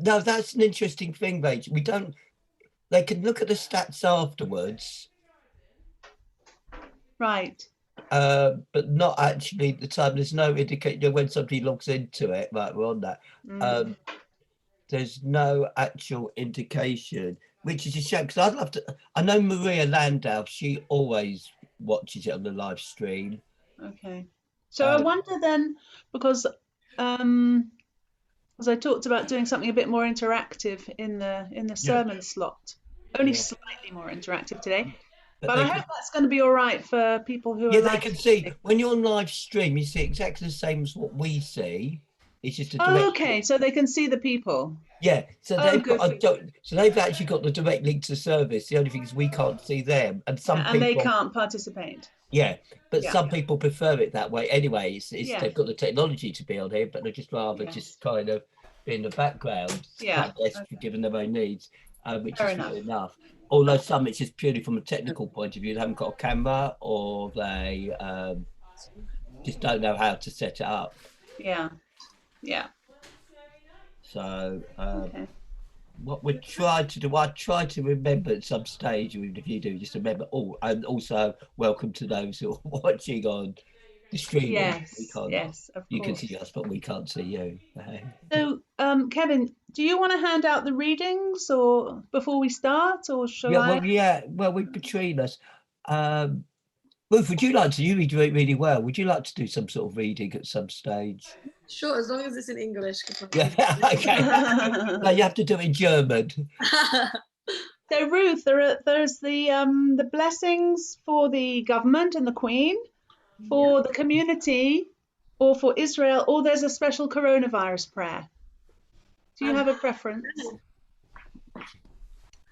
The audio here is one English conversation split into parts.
no, that's an interesting thing, Rachel. We don't. They can look at the stats afterwards, Right. but not actually at the time. There's no indicator when somebody logs into it. Right, we're on that. There's no actual indication, which is a shame because I'd love to. I know Maria Landau, she always watches it on the live stream. Okay. So I wonder then, because as I talked about doing something a bit more interactive in the sermon slot, only slightly more interactive today. But I hope that's going to be all right for people who are. They can see when you're on live stream. You see exactly the same as what we see. It's just a direct. Okay, so they can see the people. Yeah, so they've got so they've actually got the direct link to the service. The only thing is we can't see them, and some people they can't participate. Yeah, but some people prefer it that way. Anyway, they've got the technology to be on here, but they just rather just kind of be in the background. I guess, given their own needs, which is fair enough. Although some it's just purely from a technical point of view, they haven't got a camera or they just don't know how to set it up. Yeah. So what we tried to do, I try to remember at some stage, even if you do, just remember. Oh, and also welcome to those who are watching on the stream. Yes, of course. You can see us, but we can't see you. So, Kevin, do you want to hand out the readings or before we start, or shall I? Well, between us. Ruth, would you like to? You read it really well. Would you like to do some sort of reading at some stage? Sure, as long as it's in English. Yeah, okay. No, you have to do it in German. So, Ruth, there's the blessings for the government and the Queen, for the community, or for Israel, or there's a special coronavirus prayer. Do you have a preference?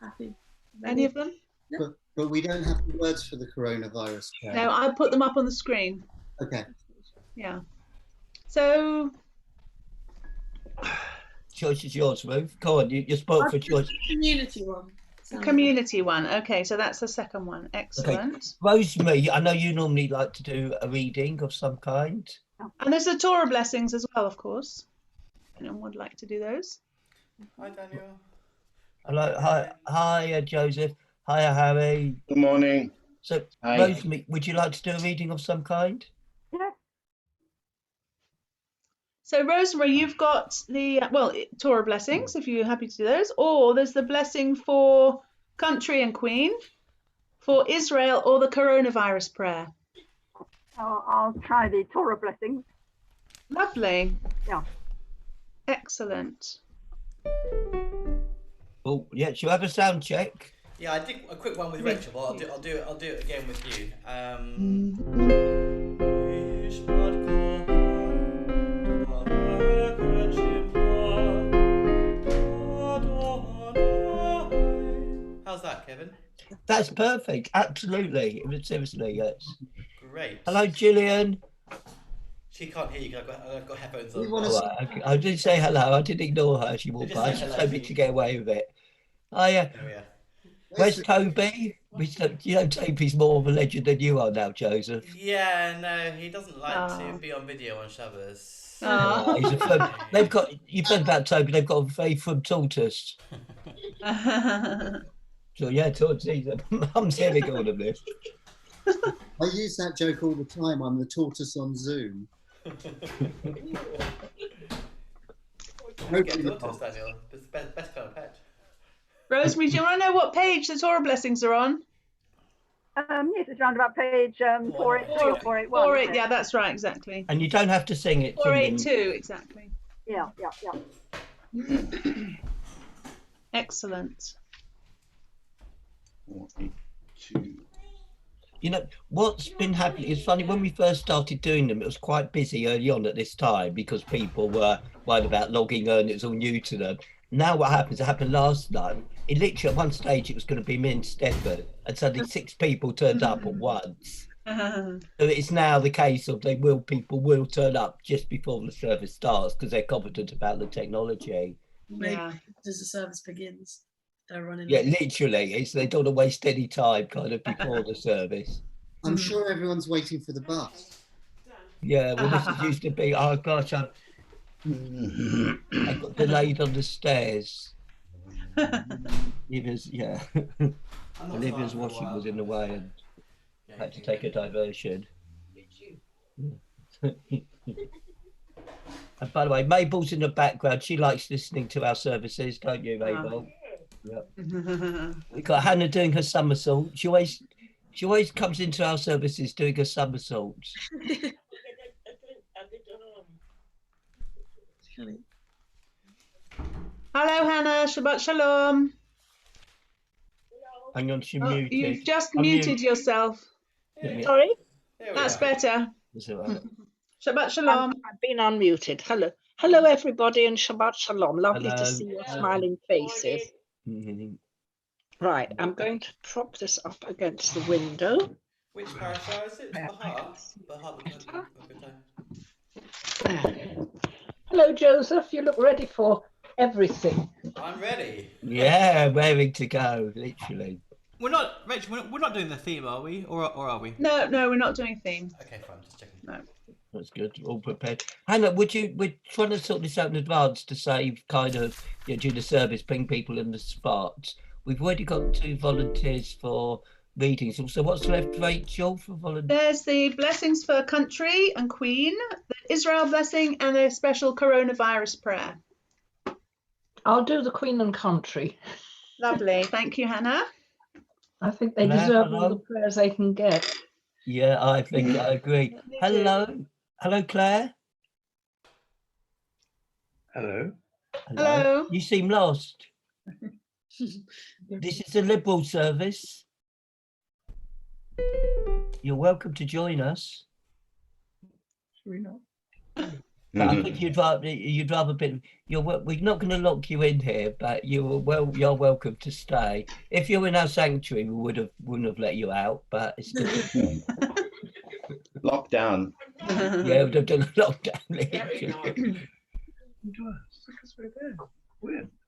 Happy. Any of them? But we don't have the words for the coronavirus prayer. No, I put them up on the screen. Okay. Yeah. So. Choice is yours, Ruth. Go on, you spoke for choice. Community one. Community one. Okay, so that's the second one. Excellent. Okay. Rosemary, I know you normally like to do a reading of some kind. And there's the Torah blessings as well, of course. Anyone would like to do those? Hi, Daniel. Hello. Hi, Joseph. Hiya, Harry. Good morning. So, Rosemary, would you like to do a reading of some kind? Yeah. So, Rosemary, you've got the, Torah blessings, if you're happy to do those, or there's the blessing for country and Queen, for Israel, or the coronavirus prayer. I'll try the Torah blessings. Lovely. Yeah. Excellent. Oh, yeah, shall I have a sound check? Yeah, I did a quick one with Rachel, but I'll do it again with you. How's that, Kevin? That's perfect. Absolutely. Seriously, yes. Great. Hello, Gillian. She can't hear you because I've got headphones on. Okay. I did say hello. I didn't ignore her. She walked by. She's hoping to get away with it. Where's Toby? You know, Toby's more of a legend than you are now, Joseph. Yeah, no, he doesn't like to be on video on Shabbos. He's a firm. You've heard about Toby. They've got a very firm tortoise. So yeah, tortoise. Mum's hearing all of this. I use that joke all the time. I'm the tortoise on Zoom. Get tortoise, Daniel. It's the best kind of pet. Rosemary, do you want to know what page the Torah blessings are on? Yes, it's around about page 483 or 481. 482, yeah, that's right, exactly. And you don't have to sing it. 482, exactly. Yeah. Excellent. 482. You know, what's been happening, it's funny, when we first started doing them, it was quite busy early on at this time because people were worried about logging in, it was all new to them. Now what happens, it happened last night, it literally at one stage it was going to be me and Stefan, and suddenly 6 people turned up at once. So it's now the case of people will turn up just before the service starts because they're confident about the technology. Maybe as the service begins, they're running. Yeah, literally, they don't want to waste any time kind of before the service. I'm sure everyone's waiting for the bus. Yeah, well, this used to be, oh gosh, I got delayed on the stairs. Olivia's, yeah. I'm not Olivia's starting for a washing while, was in the I'm way gonna and say. had to take a diversion. And by the way, Mabel's in the background. She likes listening to our services, don't you, Mabel? Yep. We got Hannah doing her somersault. She always comes into our services doing her somersaults. Hello, Hannah. Shabbat shalom. Hang on, she Oh, muted. you've just Unmute. muted yourself. Sorry, That's better. That's all right. Shabbat shalom. I've been unmuted. Hello, everybody, and Shabbat Shalom. Lovely Hello. to see your smiling faces. Mhm. Right, I'm going to prop this up against the window. Which parasha is it? Where I Bahar? can see Bahar better. Bakatan. Hello, Joseph. You look ready for everything. I'm ready. Yeah, raring to go, literally. We're not, Rachel, we're not doing the theme, are we? Or are we? No, we're not doing theme. Okay, fine, just checking. No. That's good. All prepared. Hannah, we're trying to sort this out in advance to save kind of during the service, bring people in the spot. We've already got 2 volunteers for readings. So what's left, Rachel, for volunteers? There's the blessings for country and queen, the Israel blessing, and a special coronavirus prayer. I'll do the Queen and Country. Lovely. Thank you, Hannah. I think they Claire, deserve all hello. the prayers they can get. Yeah, I think I agree. They do. Hello, Claire. Hello. Hello. You seem lost. This is the Liberal service. You're welcome to join us. Should we not? But I think you'd rather be. We're not going to lock you in here, but you're welcome to stay. If you're in our sanctuary, we wouldn't have let you out. But it's good. Lockdown. Yeah, we'd have done a lockdown. Literally.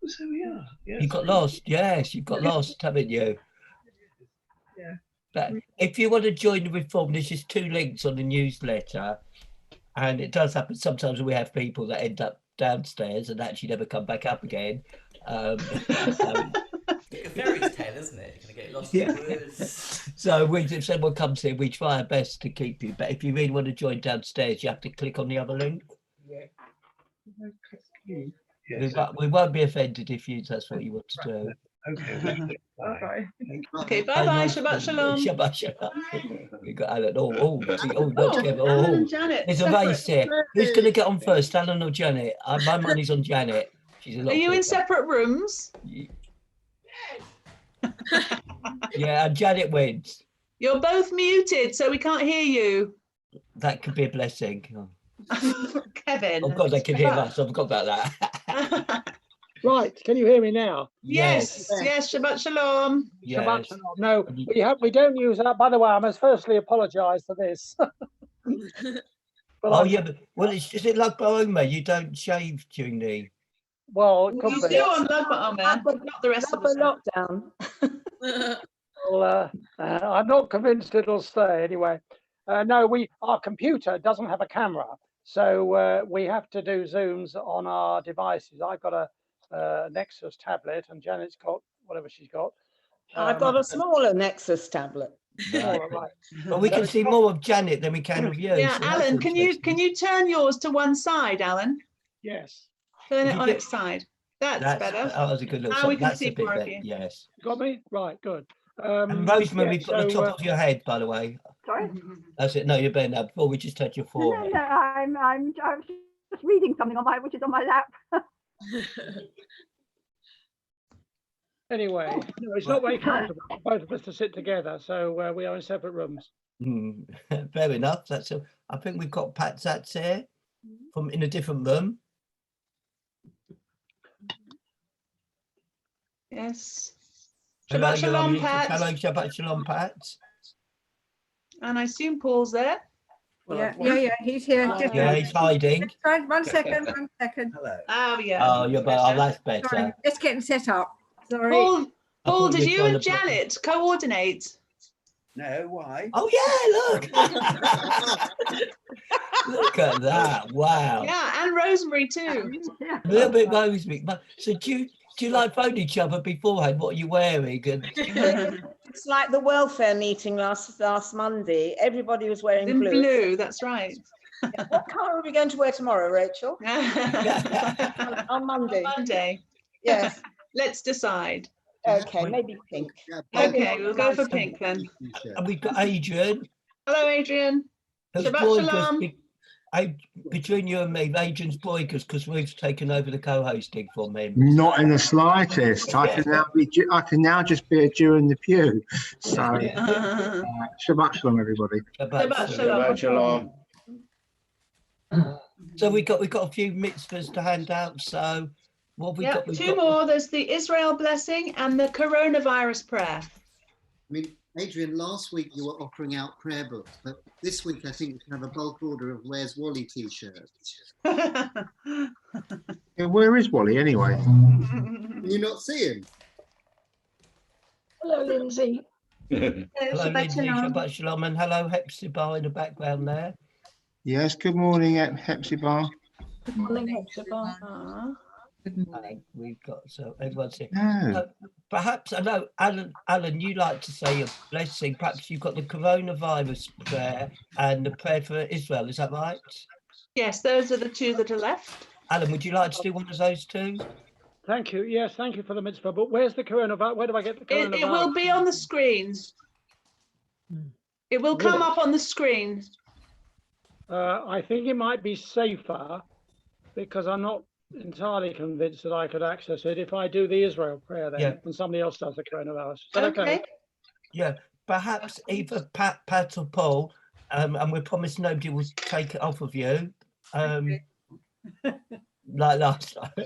So we are. Yes. You got lost. Yes, you got lost, haven't you? Yeah. But if you want to join the reform, there's just 2 links on the newsletter. And it does happen sometimes we have people that end up downstairs and actually never come back up again. It's like a fairy's tale, isn't it? You're going to get lost in the woods. So if someone comes in, we try our best to keep you. But if you really want to join downstairs, you have to click on the other link. Yes. We won't be offended if that's what you want to do. Okay. Bye. Okay, bye-bye. Shabbat shalom. Shabbat shalom. We got Alan. Not together. Alan and Janet. There's a separate. race here. Who's going to get on first, Alan or Janet? My money's on Janet. She's a lot Are you in quicker. separate rooms? Yeah, and Janet wins. You're both muted, so we can't hear you. That could be a blessing. Kevin. Oh God, they can hear us. I forgot about that. Right, can you hear me now? Yes, Shabbat shalom. Yes. Shabbat shalom. No, we don't use that. By the way, I must firstly apologise for this. Oh yeah, but is it like Bahoma? You don't shave during the. Well, it You could be. do on Lag BaOmer, but not the rest of the lockdown. Well, I'm not convinced it'll stay anyway. No, our computer doesn't have a camera, so we have to do Zooms on our devices. I've got a Nexus tablet, and Janet's got whatever she's got. I've got a smaller Nexus tablet. Right. But we can see more of Janet than we can of you. Yeah, so Alan, that's can you turn yours to one side, Alan? Yes. Turn If it you on get- its side. That's better. Oh, that's a good look. Now we can That's see a bit more of better. you. Yes. Got me? Right, good. And Rosemary, yeah, we've got the so, top of your head, by the way. Sorry? That's it. No, you're better now. Before we just had your No, forehead. no, I'm just reading something which is on my lap. Anyway, no, it's not very comfortable for both of us to sit together, so we are in separate rooms. Fair enough. I think we've got Pat Zatz here from in a different room. Yes. Hello, Shabbat you're shalom, unmuted. Pat. Hello, Shabbat shalom, Pat. And I assume Paul's there. Yeah, he's here. Just Yeah, he's hiding. one second. Oh, yeah. Oh, you're better. Oh, that's better. Just getting set up. Sorry. Paul, I thought did you were you trying and to block Janet coordinate? No, why? Oh yeah, look. Look at that. Wow. Yeah, and rosemary too. Yeah. A little bit rosemary. But so do you like phone each other beforehand? What are you wearing? And It's like the welfare meeting last Monday. Everybody was wearing In blue. blue, that's right. What colour are we going to wear tomorrow, Rachel? On Monday. Monday. Yes. Let's decide. Okay, maybe pink. Okay, we'll go for pink then. and we've got Adrian. Hello, Adrian. Who's Shabbat boy shalom. between you and me, Adrian's boigus because Ruth's taken over the co-hosting from him. Not in the slightest. I can now just be a Jew in the pew. So Shabbat shalom, everybody. Shabbat shalom. So we got a few mitzvahs to hand out. So what have we got? Two more. There's the Israel blessing and the coronavirus prayer. I mean, Adrian, last week you were offering out prayer books, but this week I think we can have a bulk order of Where's Wally t-shirts. Yeah, where is Wally anyway? Can you not see him? Hello, Lindsay. Hello, Lindsay. Shabbat shalom, and hello, Hepzibah in the background there. Yes, good morning, Hepzibah. Good morning, Hepzibah. We've got, so everyone's here. No. Perhaps, I know, Alan, you like to say a blessing. Perhaps you've got the coronavirus prayer and the prayer for Israel. Is that right? Yes, those are the two that are left. Alan, would you like to do one of those two? Thank you. Yes, thank you for the mitzvah. But where's the coronavirus? Where do I get the coronavirus? It will be on the screens. It will come up on the screen. I think it might be safer because I'm not entirely convinced that I could access it if I do the Israel prayer then, and somebody else does the coronavirus. But okay. Yeah, perhaps either Pat or Paul, and we promise nobody will take it off of you. Like last time.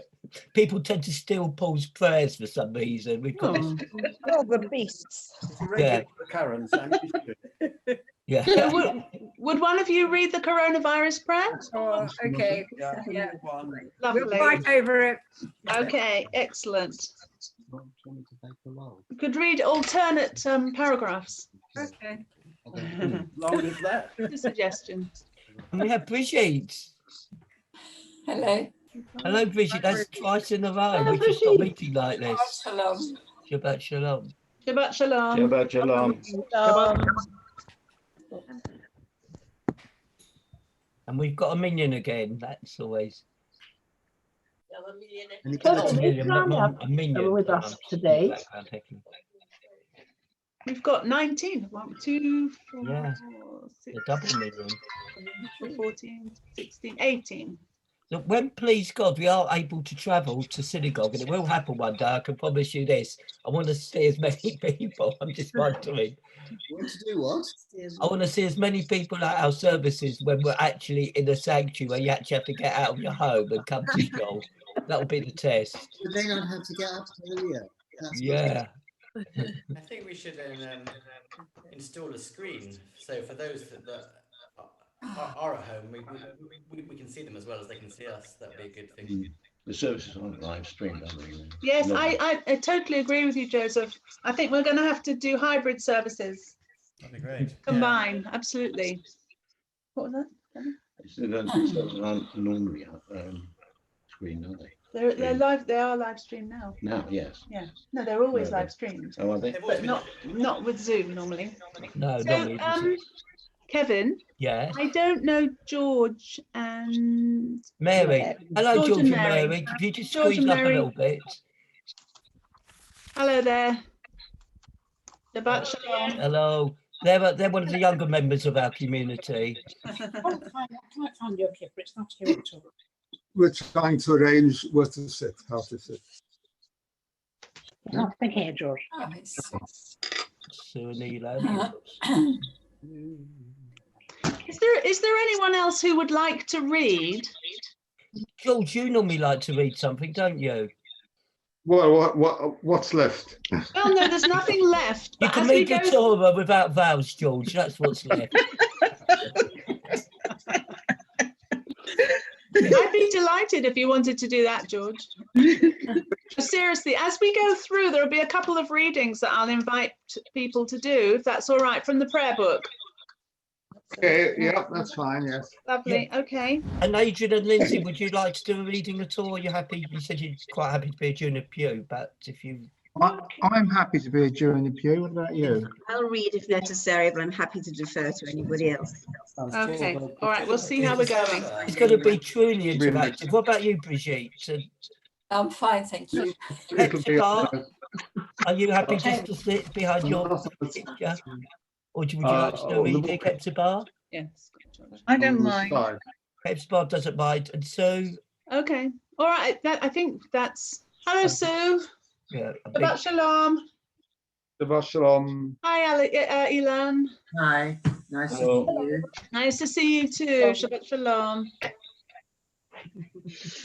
People tend to steal Paul's prayers for some reason. We've got Oh, the beasts. Yeah. Yeah. So would one of you read the coronavirus prayer? Oh, okay. Yeah. Lovely. We'll fight over it. Okay, excellent. You could read alternate paragraphs. Okay. Long as that. Just a suggestion. And we have Brigitte. Hello. Hello, Brigitte. That's twice in a row. Hello, We just stop Brigitte. meeting like this. Shalom. Shabbat shalom. Shabbat shalom. Shabbat shalom. And we've got a minion again. That's always A minion with us today. We've got 19. 1, 2, 4, Yeah. 6, The double minion. 14, 16, 18. Look, when, please God, we are able to travel to synagogue, and it will happen one day, I can promise you this. I want to see as many people. I'm just wondering. You want to do what? I want to see as many people at our services when we're actually in a sanctuary where you actually have to get out of your home and come to school. That'll be the test. But they don't have to get up earlier. Yeah. I think we should install a screen. So for those that are at home, we can see them as well as they can see us. That would be a good thing. The services aren't live streamed, are they? Yes, I totally agree with you, Joseph. I think we're going to have to do hybrid services. That'd be great. Combine, absolutely. What was that? Servers aren't normally screened, are they? They're live. They are live streamed now. Now, yes. Yeah. No, they're always No, live streamed. Oh, are they? But not with Zoom normally. No, So, Kevin. Yeah. I don't know George and Mary. Hello, George and Mary. Mary. Could you just George squeeze and up a Mary. little bit? Hello there. Shabbat shalom. Hello. They're one of the younger members of our community. I can't find your clip, it's not here at all. We're trying to arrange where to sit, how to sit. Nothing here, George. Is there anyone else who would like to read? George, you normally like to read something, don't you? What's left? Well, no, there's nothing left. You but can as we read the go- Torah without vowels, George. That's what's left. I'd be delighted if you wanted to do that, George. Seriously, as we go through, there'll be a couple of readings that I'll invite people to do, if that's all right, from the prayer book. Okay, yeah, that's fine, yes. Lovely, okay. And Adrian and Lindsay, would you like to do a reading at all? Are you happy? You said you're quite happy to be during the pew, but if you... I'm happy to be during the pew. What about you? I'll read if necessary, but I'm happy to defer to anybody else. Okay, all right, we'll see how we're going. It's going to be truly interactive. What about you, Brigitte? I'm fine, thank you. Hepzibah, are you happy just to sit behind your picture? Or would you like to do a reading, Hepzibah? Yes. I don't mind. Hepzibah doesn't mind. And Sue? Okay, all right, I think that's... Hello, Sue. Yeah. Shabbat shalom. Shabbat shalom. Hi, Ilan. Hi, nice to see you. Nice to see you too. Shabbat shalom.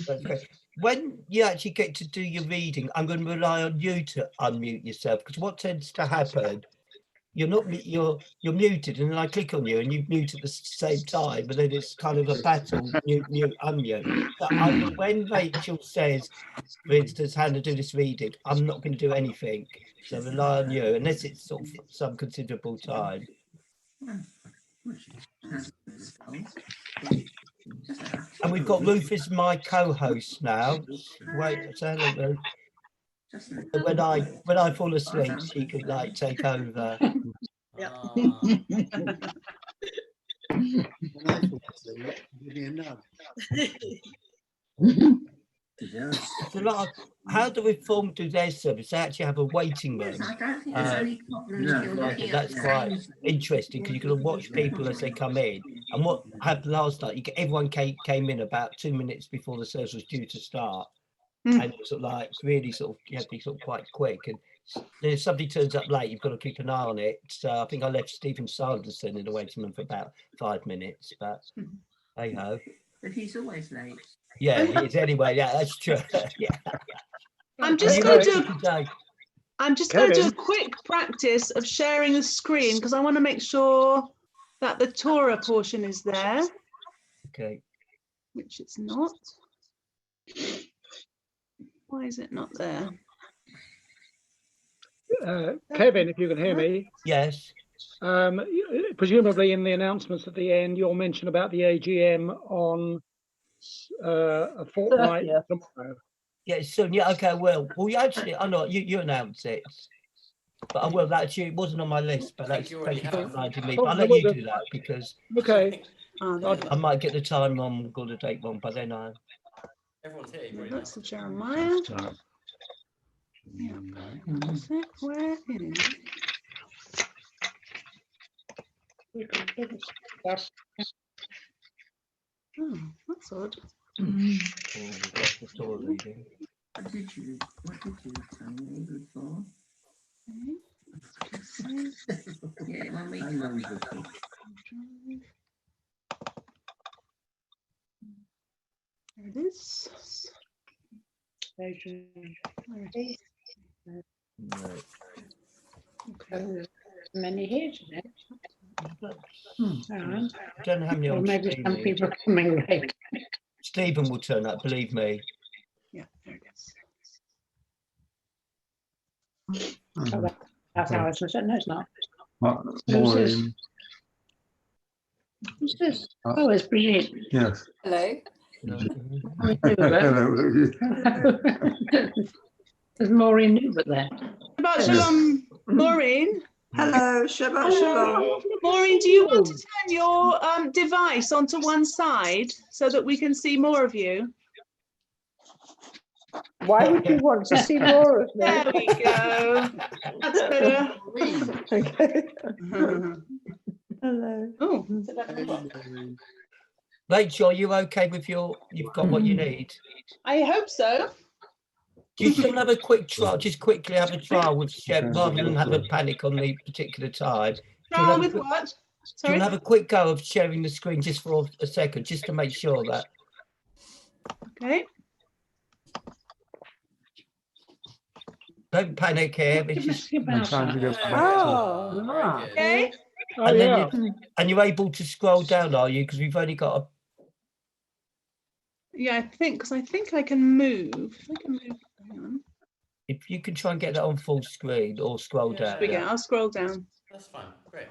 Okay. When you actually get to do your reading, I'm going to rely on you to unmute yourself, because what tends to happen, you're muted, and then I click on you and you mute at the same time, but then it's kind of a battle, mute, unmute. So when Rachel says, for instance, how to do this reading, I'm not going to do anything. So rely on you, unless it's sort of some considerable time. And we've got Ruth as my co-host now. Wait, say hello, Ruth. When I fall asleep, she could like take over. So like, how do Reform do their service? They actually have a waiting room. That's quite interesting, because you can watch people as they come in. And what happened last night, everyone came in about 2 minutes before the service was due to start. And it was sort of like really sort of, you have to be sort of quite quick. And then if somebody turns up late, you've got to keep an eye on it. So I think I left Stephen Sanderson in the waiting room for about 5 minutes, but hey ho. But he's always late. Yeah, he is anyway. Yeah, that's true. Yeah. I'm just going to do a quick practice of sharing the screen, because I want to make sure that the Torah portion is there. Okay. Which it's not. Why is it not there? Kevin, if you can hear me. Yes. Presumably in the announcements at the end, you'll mention about the AGM on a fortnight tomorrow. Yeah, soon. Yeah, okay, well, actually, I know you announce it. But I will, that actually, it wasn't on my list, but that's thank you for reminding me. But I'll let you do that, because I might get the time wrong, got the date wrong, but then Everyone's here. That's the Jeremiah. Yeah. Where is Oh, that's odd. What did you tell me before? Yeah, when we There it is. Many here today. I don't know how many Or on maybe some streaming. people are coming late. Stephen will turn up, believe me. Yeah, there it is. Oh, that's how it's written. No, it's not. Who's Maureen. this? Who's this? Oh, it's Brigitte. Yes. Hello. Hello. There's Maureen Newbert there. Shabbat shalom, Maureen. Hello, Shabbat shalom. Maureen, do you want to turn your device onto one side so that we can see more of you? Why would you want to see more of me? There we go. That's better. Okay. Hello. Oh. Rachel, are you okay with you've got what you need? I hope so. Do you still have a quick trial? Just quickly have a trial with Shep rather than have a panic on the particular time. Trial with what? Do you Sorry? want to have a quick go of sharing the screen just for a second, just to make sure that... Okay. Don't panic here. It's just... Okay. And then and you're able to scroll down, are you? Because we've only got Yeah, I think, because I think I can move. If I can move, hang on. If you can try and get that on full screen or scroll down. Here we go. I'll scroll down. That's fine. Great.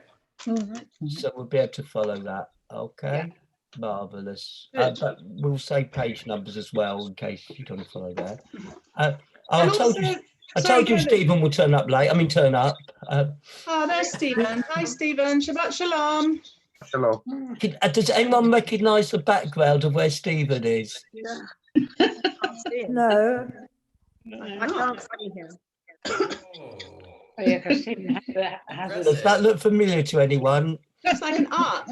So we'll be able to follow that. Okay. Marvelous. Good. But we'll say page numbers as well in case you don't follow that. And I told also, you, I sorry, told you Kevin. Stephen will turn up late. I mean, turn up. Oh, there's Stephen. Hi, Stephen. Shabbat shalom. Hello. Does anyone recognise the background of where Stephen is? No. I can't see him. Oh, yeah, because Stephen has Does that look familiar to anyone? Looks like an ark.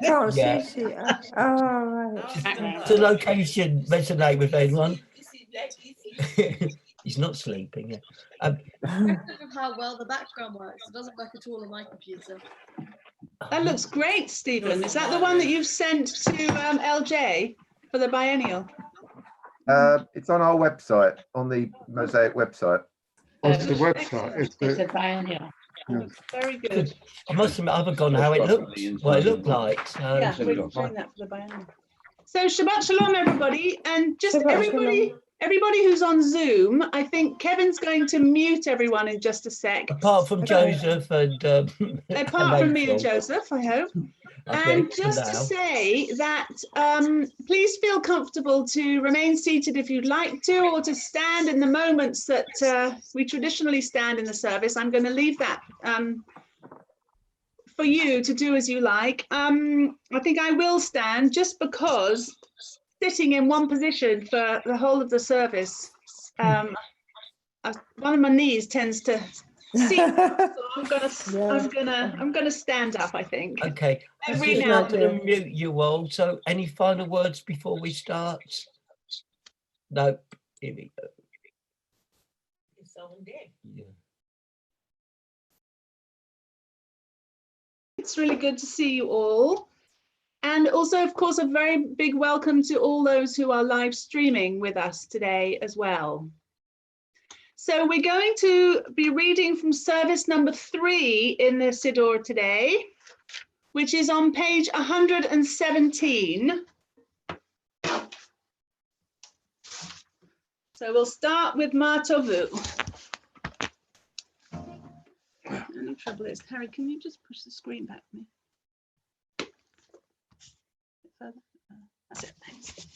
Can't Yeah. see. Oh, right. Does the location resonate with anyone? He's not sleeping. Yeah. Because of how well the background works, it doesn't work at all on my computer. That looks great, Stephen. Is that the one that you've sent to LJ for the biennial? It's on our website, on the Mosaic website. What's the website? It's a biennial. Yes. Very good. I must admit, I haven't gone how it looked, what it looked like. So Yeah, we're doing that for the biennial. So Shabbat Shalom, everybody, and just everybody who's on Zoom. I think Kevin's going to mute everyone in just a sec. apart from Joseph and Apart from me and Rachel. Joseph, I hope. Okay, And for just to now. say that please feel comfortable to remain seated if you'd like to, or to stand in the moments that we traditionally stand in the service. I'm going to leave that for you to do as you like. I think I will stand just because sitting in one position for the whole of the service, one of my knees tends to see. So I'm gonna stand up, I think. Okay, Every just now not and to then. mute you all. So, any final words before we start? No. Here we go. Yeah. It's really good to see you all. And also, of course, a very big welcome to all those who are live streaming with us today as well. So we're going to be reading from service number 3 in the Siddur today, which is on page 117. So we'll start with Ma Tovu. The only trouble is, Harry, can you just push the screen back for me? Further? That's it, thanks.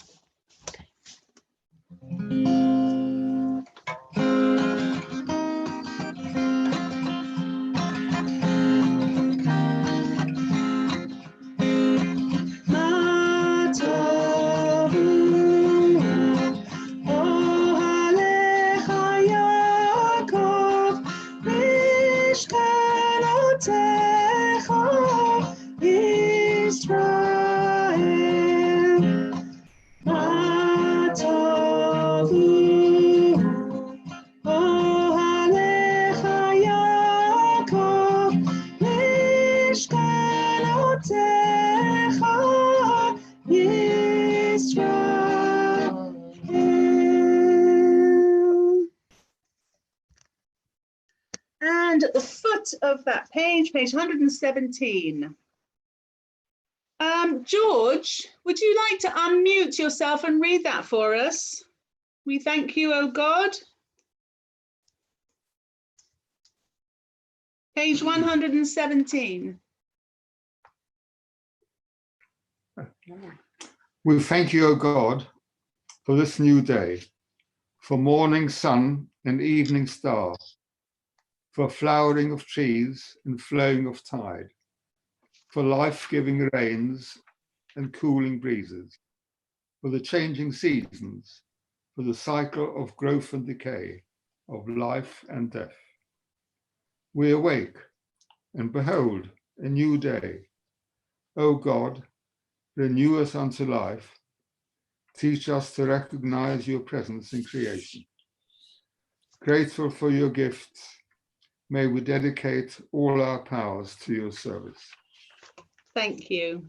And at the foot of that page, page 117. George, would you like to unmute yourself and read that for us? We thank you, O God. Page 117. We thank you, O God, for this new day, for morning sun and evening star, for flowering of trees and flowing of tide, for life-giving rains and cooling breezes, for the changing seasons, for the cycle of growth and decay, of life and death. We awake, and behold, a new day. O God, renew us unto life. Teach us to recognize your presence in creation. Grateful for your gifts, may we dedicate all our powers to your service. Thank you.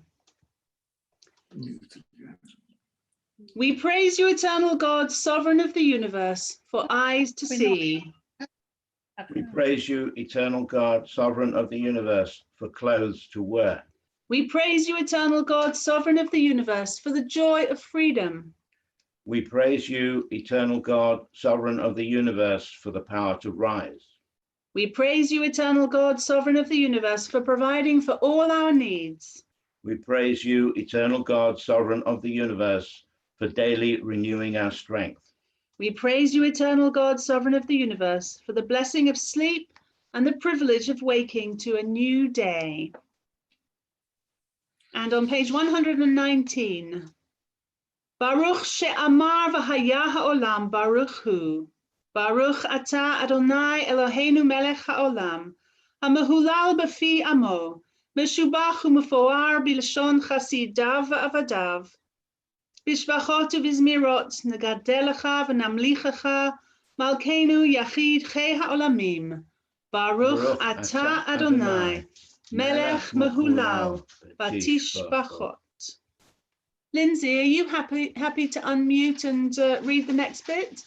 We praise you, eternal God, sovereign of the universe, for eyes to see. We praise you, eternal God, sovereign of the universe, for clothes to wear. We praise you, eternal God, sovereign of the universe, for the joy of freedom. We praise you, eternal God, sovereign of the universe, for the power to rise. We praise you, eternal God, sovereign of the universe, for providing for all our needs. We praise you, eternal God, sovereign of the universe, for daily renewing our strength. We praise you, eternal God, sovereign of the universe, for the blessing of sleep and the privilege of waking to a new day. And on page 119, Baruch she'amar v'haya ha'olam baruch hu. Baruch ata Adonai Eloheinu melech ha'olam, ha'mehulal b'fi amo, meshubach u'mefoar b'lashon chasidav v'avadav. Bishvachot u'bizmirot negadelecha v'namlichecha, malkeinu yachid chei ha'olamim. Baruch ata Adonai, melech mehulal b'tishvachot. Lindsay, are you happy to unmute and read the next bit?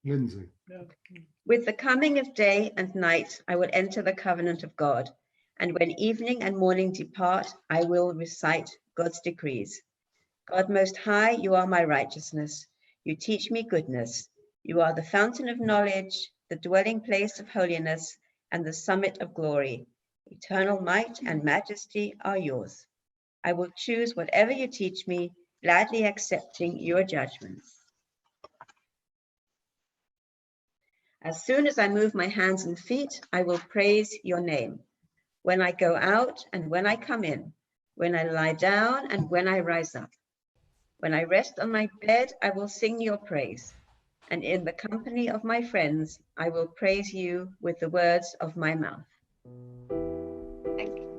Lindsay. With the coming of day and night, I will enter the covenant of God. And when evening and morning depart, I will recite God's decrees. God Most High, you are my righteousness. You teach me goodness. You are the fountain of knowledge, the dwelling place of holiness, and the summit of glory. Eternal might and majesty are yours. I will choose whatever you teach me, gladly accepting your judgments. As soon as I move my hands and feet, I will praise your name. When I go out and when I come in, when I lie down and when I rise up. When I rest on my bed, I will sing your praise. And in the company of my friends, I will praise you with the words of my mouth. Thank you.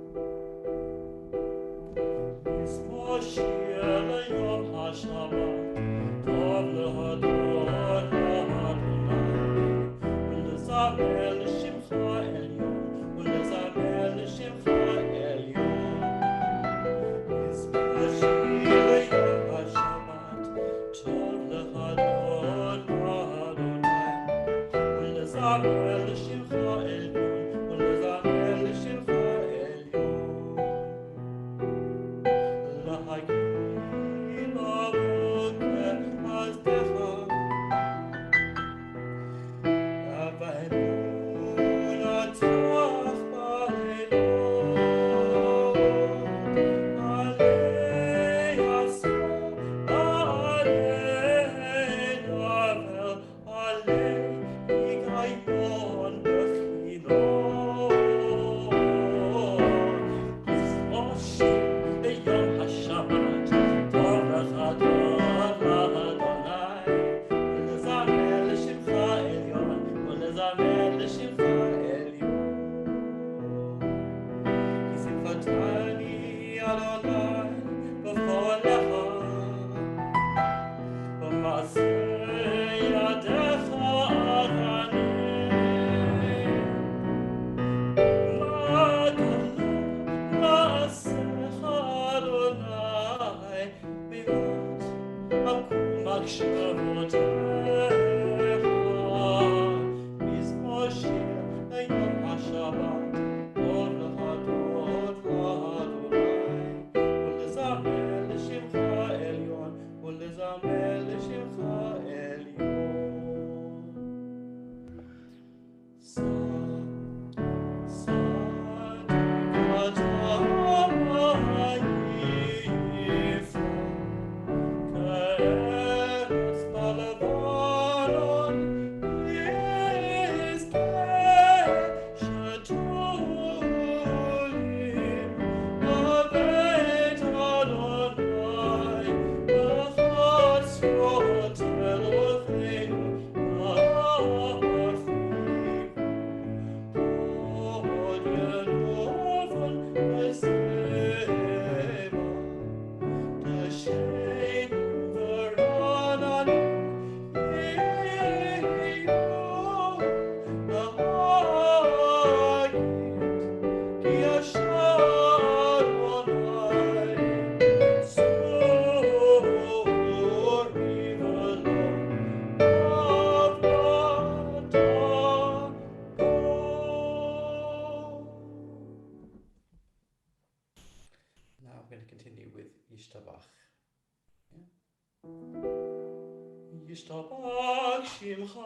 ישתבח שמך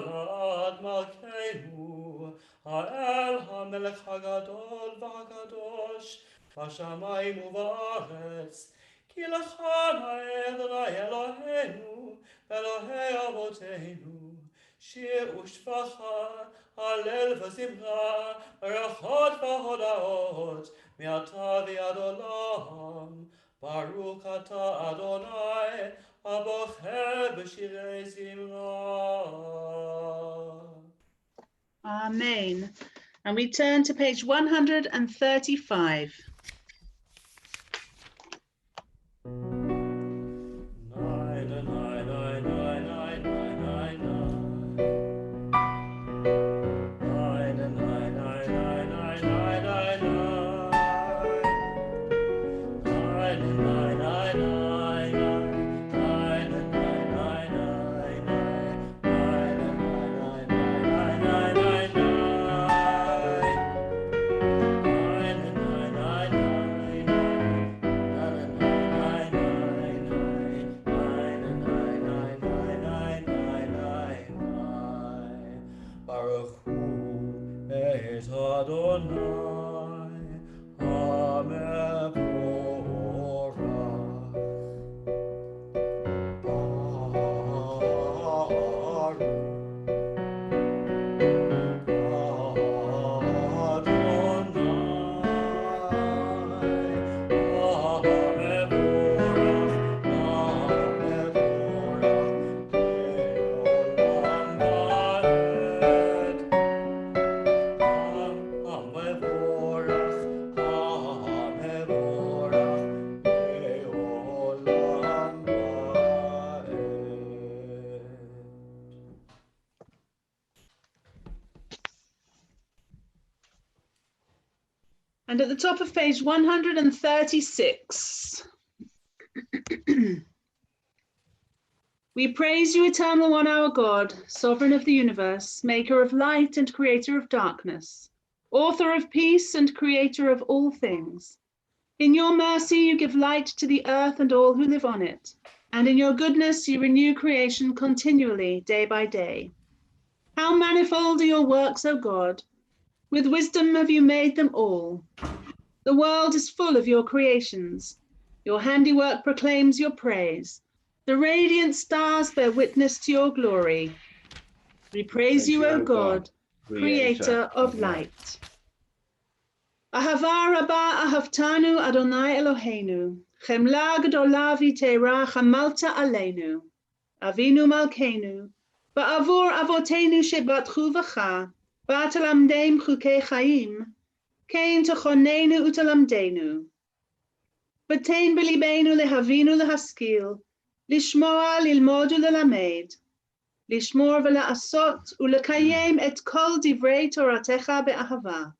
לעד מלכנו, האל המלך הגדול והקדוש, בשמיים ובארץ. כי לך נאה אדוני אלוהינו, אלוהי אבותינו, שיר ושפחה, הלל וזמרה, ברכות והודאות, מעתה ועד עולם. ברוך אתה אדוני, הבוחר בשירי זמרה. Amen. And we turn to page 135. Baruch Hu et Adonai HaMevorach. Baruch And at the top of page 136. We praise you, eternal one, our God, sovereign of the universe, maker of light and creator of darkness, author of peace and creator of all things. In your mercy, you give light to the earth and all who live on it, and in your goodness, you renew creation continually, day by day. How manifold are your works, O God! With wisdom have you made them all. The world is full of your creations. Your handiwork proclaims your praise. The radiant stars bear witness to your glory. We praise you, O God, creator of light. Ahava rabba ahavtanu Adonai Eloheinu, chemla gedola v'teira chamalta aleinu, avinu malkeinu, ba'avur avotenu shebatchu v'cha, ba'talamdeim chukei chaim, kein tochonenu utalamdenu. V'tein b'libeinu lehavinu lehaskil, lishmoa lilmod ulelamed, lishmor v'la'asot ulekayem et kol divrei toratecha be'ahava.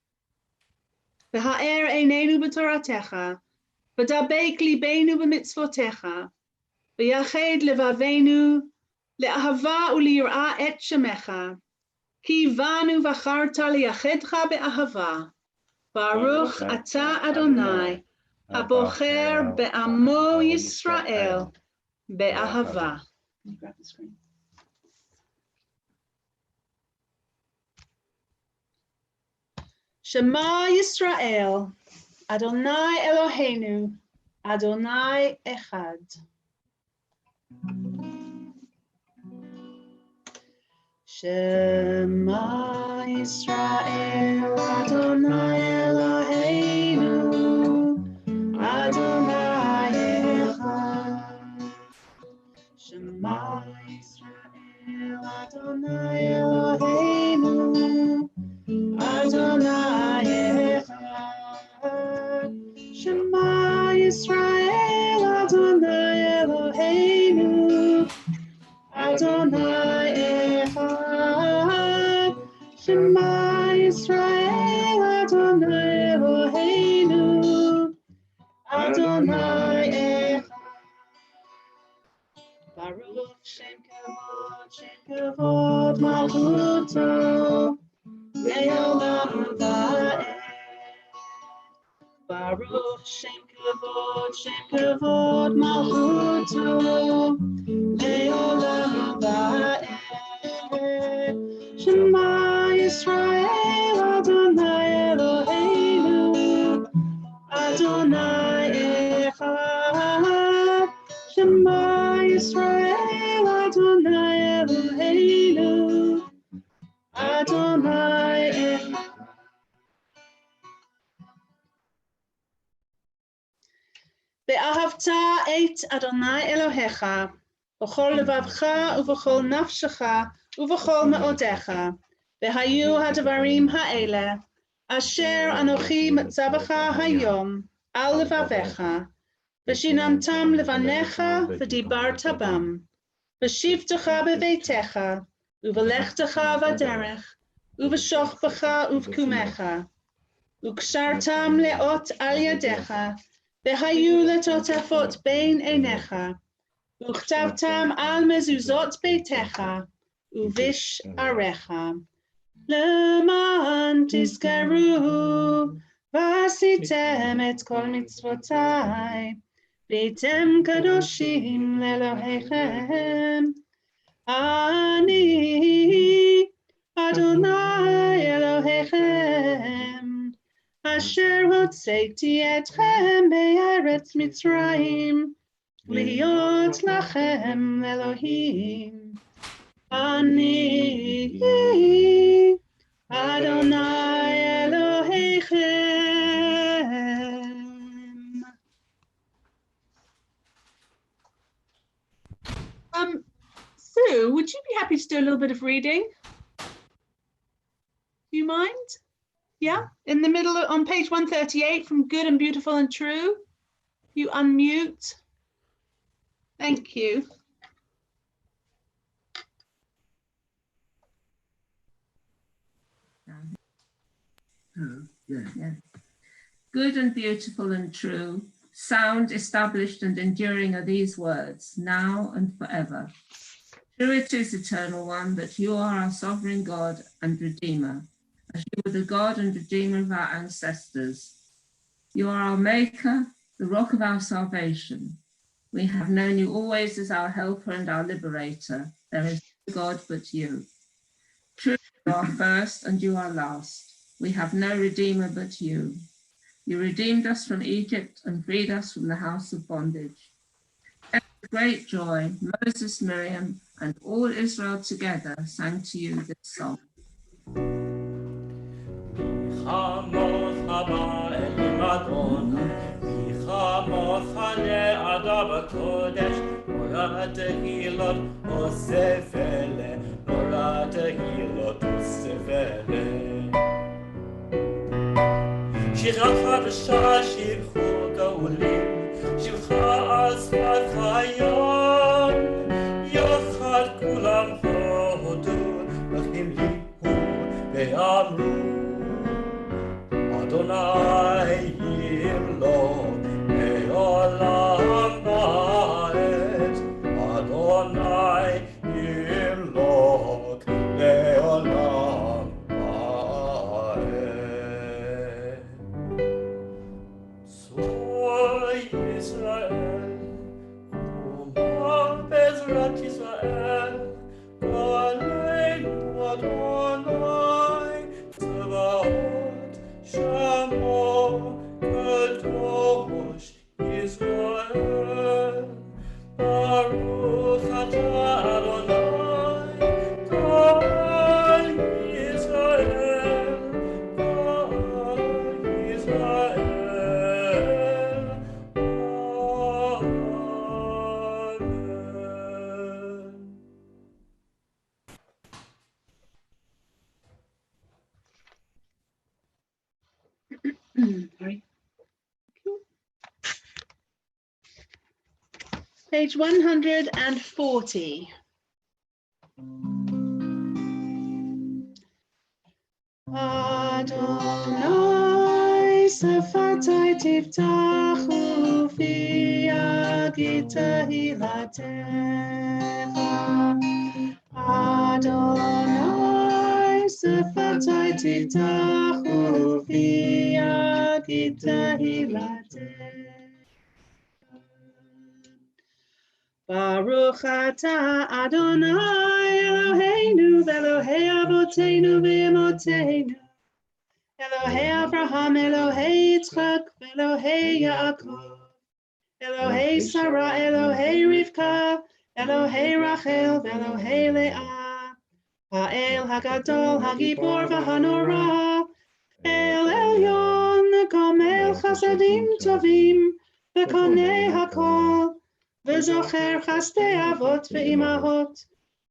V'ha'er einenu b'toratecha, v'dabek libeinu b'mitzvotecha, v'yached levavenu le'ahava u'liyir'a et shemecha, ki vanu v'charta liyachedcha be'ahava. Baruch ata Adonai, habocher be'amo Yisrael be'ahava. Grab the screen. Shema Yisrael, Adonai Eloheinu, Adonai Echad. Shema Yisrael, Adonai Eloheinu, Adonai Echad. Shema Yisrael, Adonai Eloheinu, Adonai Echad. Shema Yisrael, Adonai Eloheinu, Adonai Echad. Shema Yisrael, Adonai Eloheinu, Adonai Echad. Baruch Shem Kavod Malchuto, Le'olam va'ed. Baruch Shem כבוד מלכותו לעולם ועד. שמע ישראל אדוני אלוהינו אדוני אחד. שמע ישראל אדוני אלוהינו אדוני אחד. ואהבת את אדוני אלוהיך בכל לבבך ובכל נפשך ובכל מאודיך, והיו הדברים האלה אשר אנוכי מצווך היום על לבביך, ושיננתם לבניך ודיברת בם, בשבתך בביתך ובלכתך בדרך ובשוכבך ובקומך, וקשרתם לאות על ידיך, והיו לטוטפות בין עיניך, וכתבתם על מזוזות ביתך ובשעריך, למען תזכרו ועשיתם את כל מצוותיי, והייתם קדושים לאלוהיכם. אני אדוני אלוהיכם, אשר הוצאתי אתכם בארץ מצרים, להיות לכם אלוהים. אני אדוני אלוהיכם. Sue, would you be happy to do a little bit of reading? Do you mind? Yeah, in the middle on page 138 from Good and Beautiful and True. You unmute. Thank you. Yeah. Good and beautiful and true, sound, established and enduring are these words, now and forever. True it is, Eternal One, that you are our sovereign God and Redeemer, as you were the God and Redeemer of our ancestors. You are our Maker, the rock of our salvation. We have known you always as our helper and our liberator. There is no God but you. True, you are first and you are last. We have no Redeemer but you. You redeemed us from Egypt and freed us from the house of bondage. And with great joy, Moses, Miriam, and all Israel together sang to you this song. שירתך שבחו גאולים, שבחך אספת חיים, יחד כולם הודו, והמליאו ואמרו, אדוני ימלוך לעולם ועד, אדוני ימלוך לעולם ועד. Israel, Bezrat Israel, Aleinu Adonai, Tzevaot, Shamo, Kadosh, Israel, Baruch atah Adonai, Kol Israel, Kol Israel. Page 140. Adonai sefatai tiftachu fi yagid tehilatecha. Adonai sefatai tiftachu fi yagid tehilatecha. Baruch atah Adonai Eloheinu v'Elohei Avotenu v'Emoteinu Elohei Avraham, Elohei Yitzchak, Elohei Yaakov, Elohei Sarah, Elohei Rivka, Elohei Rachel, Elohei Leah, Ha'el Hagadol, Hagibor v'Hanora, El Elyon, Gomel Chasadim Tovim, V'Konei Hakol, V'Zocher Chasdei Avot v'Imahot,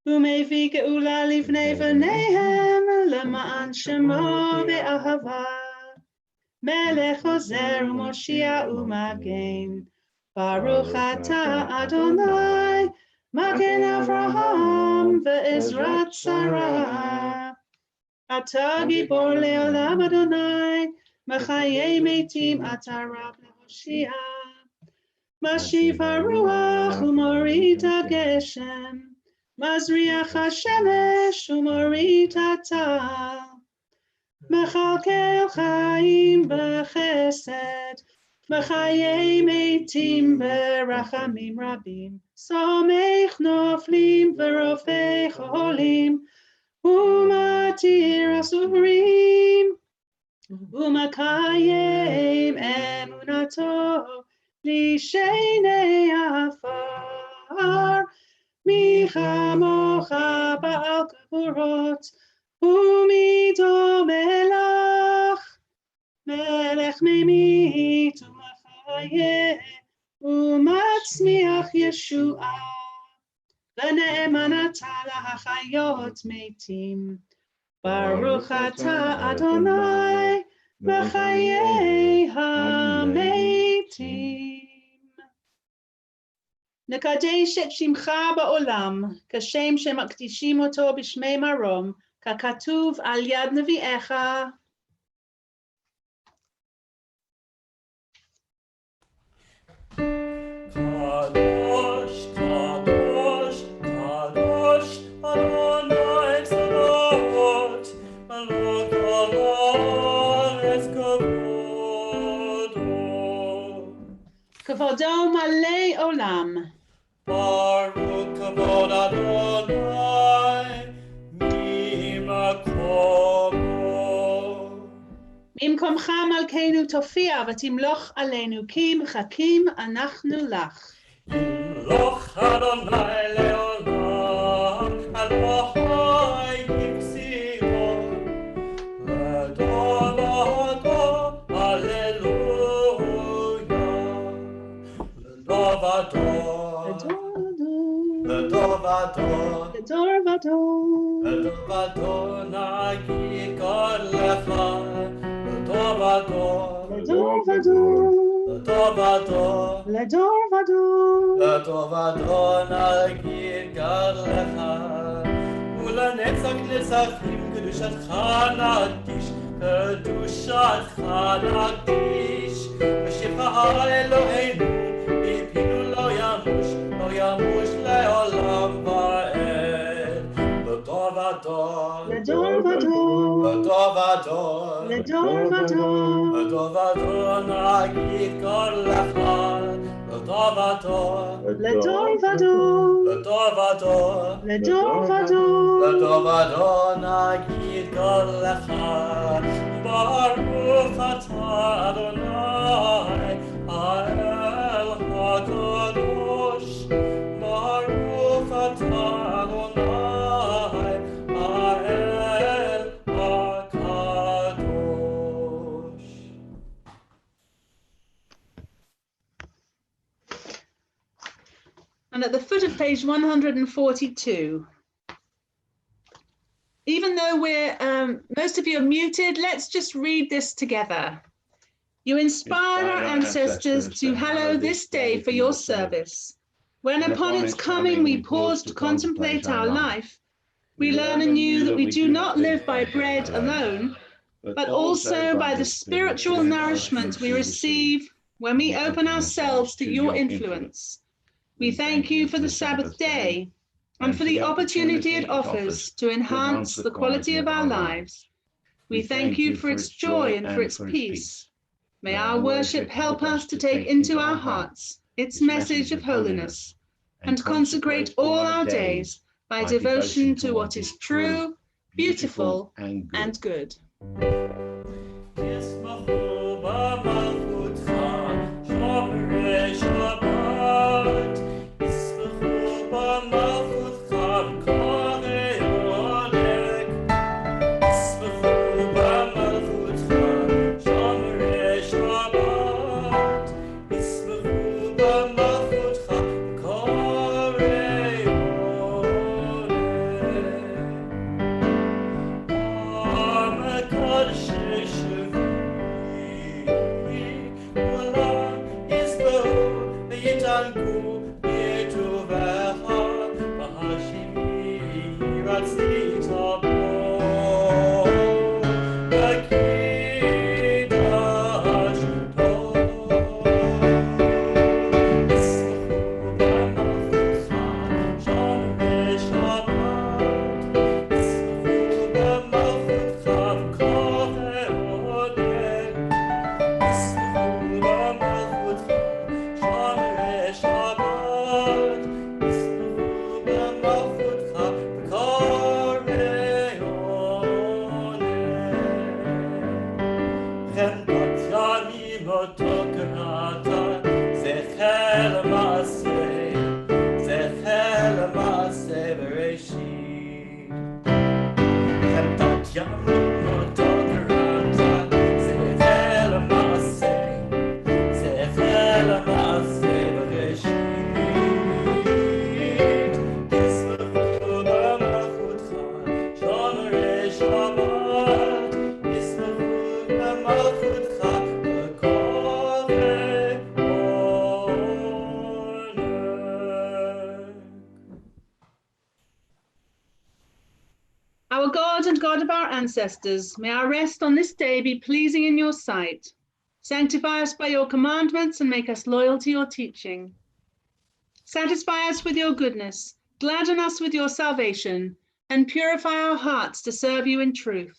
U'Mevii Geula Livnei V'neihem, Lema'an Shemo Be'ahava. Melech Ozer U'Moshiach U'Magen, Baruch atah Adonai, Magen Avraham ve'Ezrat Sarah. Atah Gibor Le'olam Adonai, Mechayei Metim Atah Rab Le'Hoshia. Mashiv HaRuach U'Morit HaGeshem, Mazriach HaShemesh U'Morit HaTal. Mechalkel Chaim b'Chesed, Mechayei Metim b'Rachamim Rabim, Somech Noflim v'Rofei Cholim, U'Matir Asurim, U'Makayem Emunato, Lishenei Afar, Michamocha Ba'al Gevurot, Umido Melach, Melech Memit U'Machayeh, U'Matzmiach Yeshua, V'ne'eman atah lahachayot metim, Baruch atah Adonai, Mechayei hametim. Nekadesh et shimcha ba'olam, kashem shemakdishim oto b'shmei marom, ככתוב על יד נביאך. קדוש, קדוש, קדוש, אדוני צבאות, מלך הארץ כבודו. כבודו מלא עולם. ברוך כבוד אדוני, ממקומך מלכנו תופיע ותמלוך עלינו, כי מחכים אנחנו לך. ימלוך אדוני לעולם, אלוהי יבשירו, לדור ודור, הללויה. לדור ודור, לדור ודור, לדור ודור, לדור ודור נגיד כל לך. לדור ודור, לדור ודור, לדור ודור, לדור ודור, לדור ודור נגיד גד לך, ולנצח נצחים קדושתך נקדיש, קדושתך נקדיש, בשמך אלוהינו, מפינו לא ימוש לעולם ועד. לדור ודור, לדור ודור, לדור ודור, לדור ודור, לדור ודור נגיד כל אחד. לדור ודור, לדור ודור, לדור ודור, לדור ודור, לדור ודור נגיד כל אחד. ברוך אתה אדוני האל הקדוש, ברוך אתה אדוני האל הקדוש. And at the foot of page 142, even though we're, most of you are muted, let's just read this together. You inspired our ancestors to hallow this day for your service. When upon its coming we pause to contemplate our life, we learn anew that we do not live by bread alone, but also by the spiritual nourishment we receive when we open ourselves to your influence. We thank you for the Sabbath day and for the opportunity it offers to enhance the quality of our lives. We thank you for its joy and for its peace. May our worship help us to take into our hearts its message of holiness, and consecrate all our days by devotion to what is true, beautiful, and good. Our God and God of our ancestors, may our rest on this day be pleasing in your sight. Sanctify us by your commandments and make us loyal to your teaching. Satisfy us with your goodness, gladden us with your salvation, and purify our hearts to serve you in truth.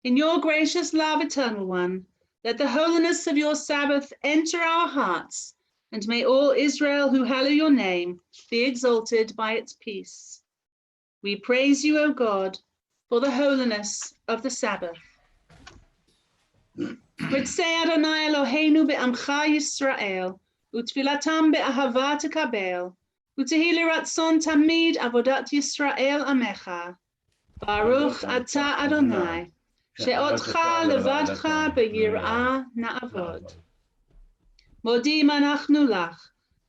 In your gracious love, Eternal One, let the holiness of your Sabbath enter our hearts, and may all Israel who hallow your name be exalted by its peace. We praise you, O God, for the holiness of the Sabbath. Ritzei Adonai Eloheinu be'amcha Yisrael, utfilatam be'ahava tekabel, utehi liratzon tamid avodat Yisrael amecha. Baruch ata Adonai, she'otcha levadcha be'yirah na'avod. Modim anachnu lach,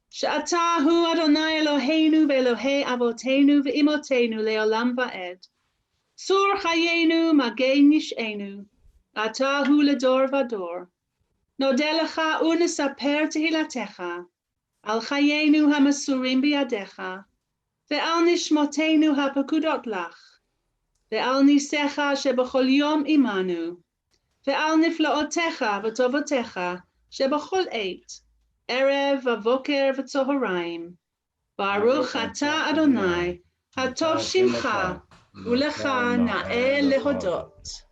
she'ata hu Adonai Eloheinu ve'Elohei avotenu ve'imotenu le'olam va'ed. Sur chayenu magen nish'enu, ata hu ledor vador. Nodelecha unesaper tehilatecha, al chayenu hamasurim biyadecha, ve'al nishmotenu hapakudot lach, ve'al nisecha shebachol yom imanu, ve'al niflaotecha v'tovotecha shebachol eit, erev v'avoker v'tzohoraim. Baruch ata Adonai, hatov shimcha, ulecha na'eh lehodot.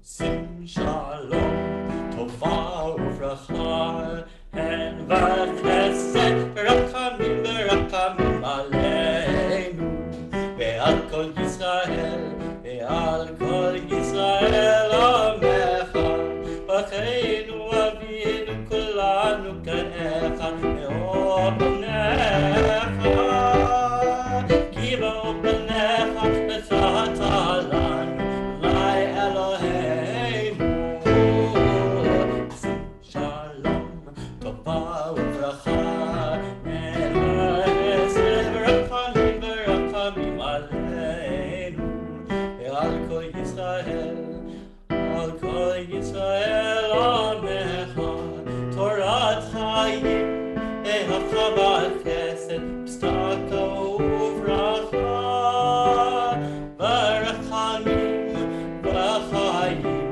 Sim shalom, tova uvracha, and v'chesed, v'rachamim, v'rachamim aleinu, ve'al kol Yisrael, ve'al kol Yisrael amecha, v'cheinu avinu kulanu ka'echad, ve'or b'necha, ki ba'or b'necha, v'chata lanu, Yisrael amecha, Torah chayim, ehachavat chesed, pstaka uvracha, v'rachamim, v'chayim,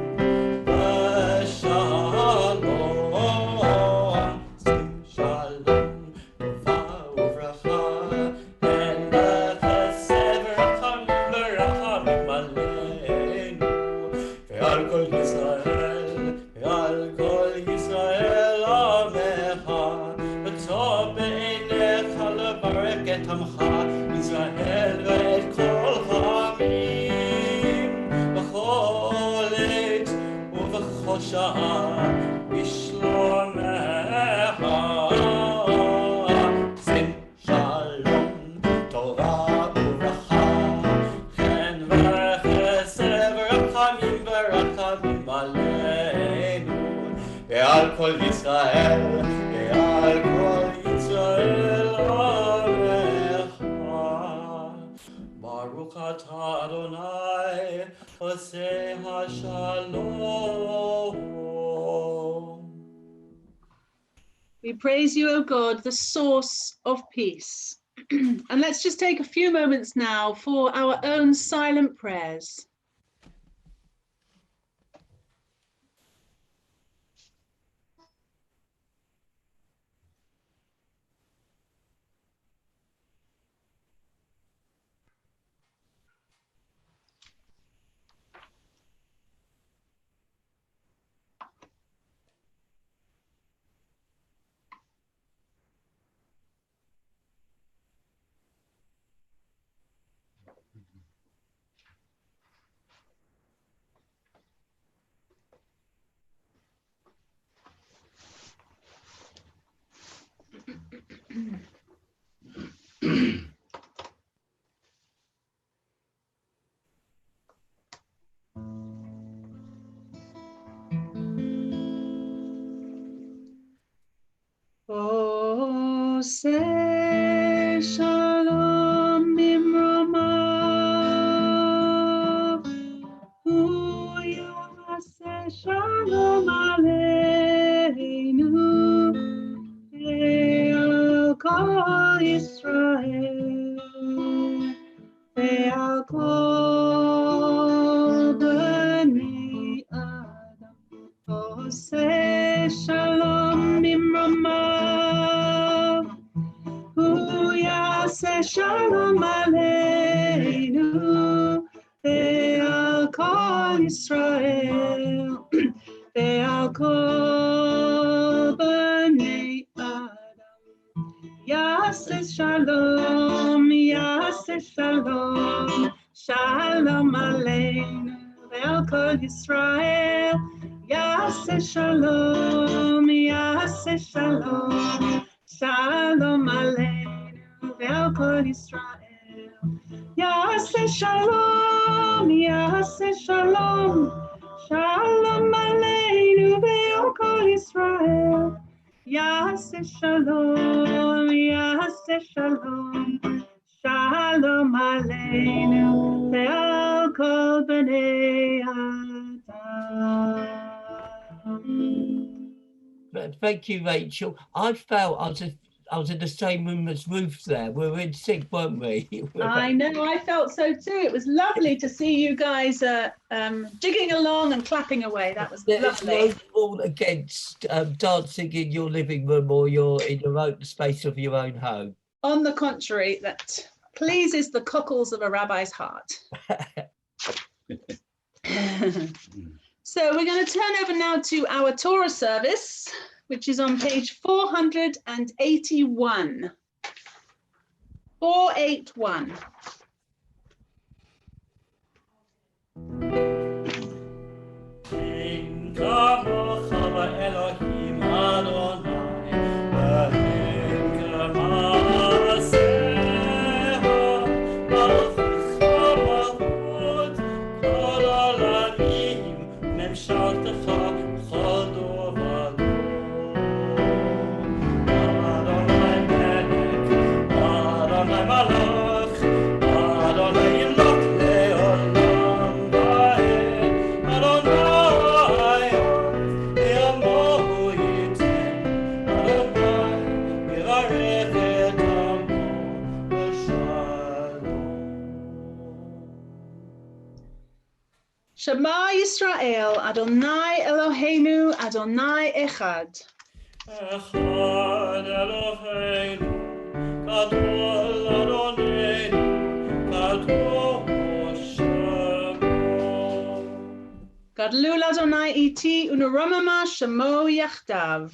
v'shalom. Sim shalom, tova uvracha, and v'chesed, v'rachamim, v'rachamim aleinu, ve'al kol Yisrael, ve'al kol Yisrael amecha, v'tov be'enei ועל כל ישראל, ועל כל ישראל עמך. ברוך אתה אדוני עושה השלום. We praise you, O God, the source of peace. And let's just take a few moments now for our own silent prayers. Oh, say shalom bimromav, hu yaseh shalom aleinu, ve'al kol Yisrael, ve'al kol bnei Adam. Oh, say shalom bimromav, hu yaseh shalom aleinu, ve'al kol Yisrael, ve'al kol bnei Adam. Yaseh shalom, shalom aleinu, ve'al kol Yisrael. Yaseh shalom, shalom aleinu, ve'al kol Yisrael. Yaseh shalom, shalom aleinu, ve'al kol Yisrael. Yaseh shalom, shalom aleinu, ve'al kol bnei Adam. Thank you, Rachel. I felt I was in the same room as Ruth there. We were in sync, weren't we? I know, I felt so too. It was lovely to see you guys jigging along and clapping away. That was There's lovely. no rule against dancing in your living room or in your own space of your own home. On the contrary, that pleases the cockles of a rabbi's heart. So we're going to turn over now to our Torah service, which is on page 481. 481. Shema Yisrael, Adonai Eloheinu, Adonai Echad. Echad Eloheinu, Gadol Adoneinu, Gadol Shemo. Gadlul Adonai iti uneromama Shemo Yachdav.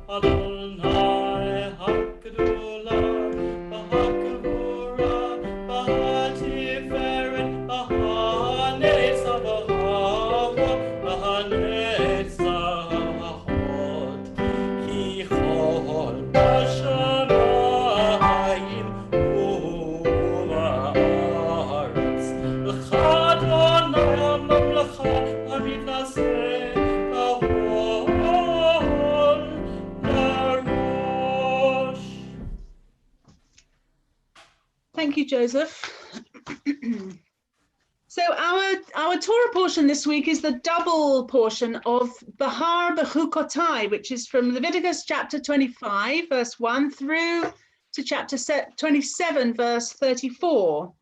Adonai Hakadula, Bahakavura, Bahatiferet, Bahanetzav, Bahanetzav, Kichol Bashamayim Uba'aretz, L'cha Adonai HaMamlecha HaMitnaseh, you, Joseph. So our Torah portion this week is the double portion of Bahar Bechukotai, which is from Leviticus chapter 25, verse 1 through to chapter 27, verse 34.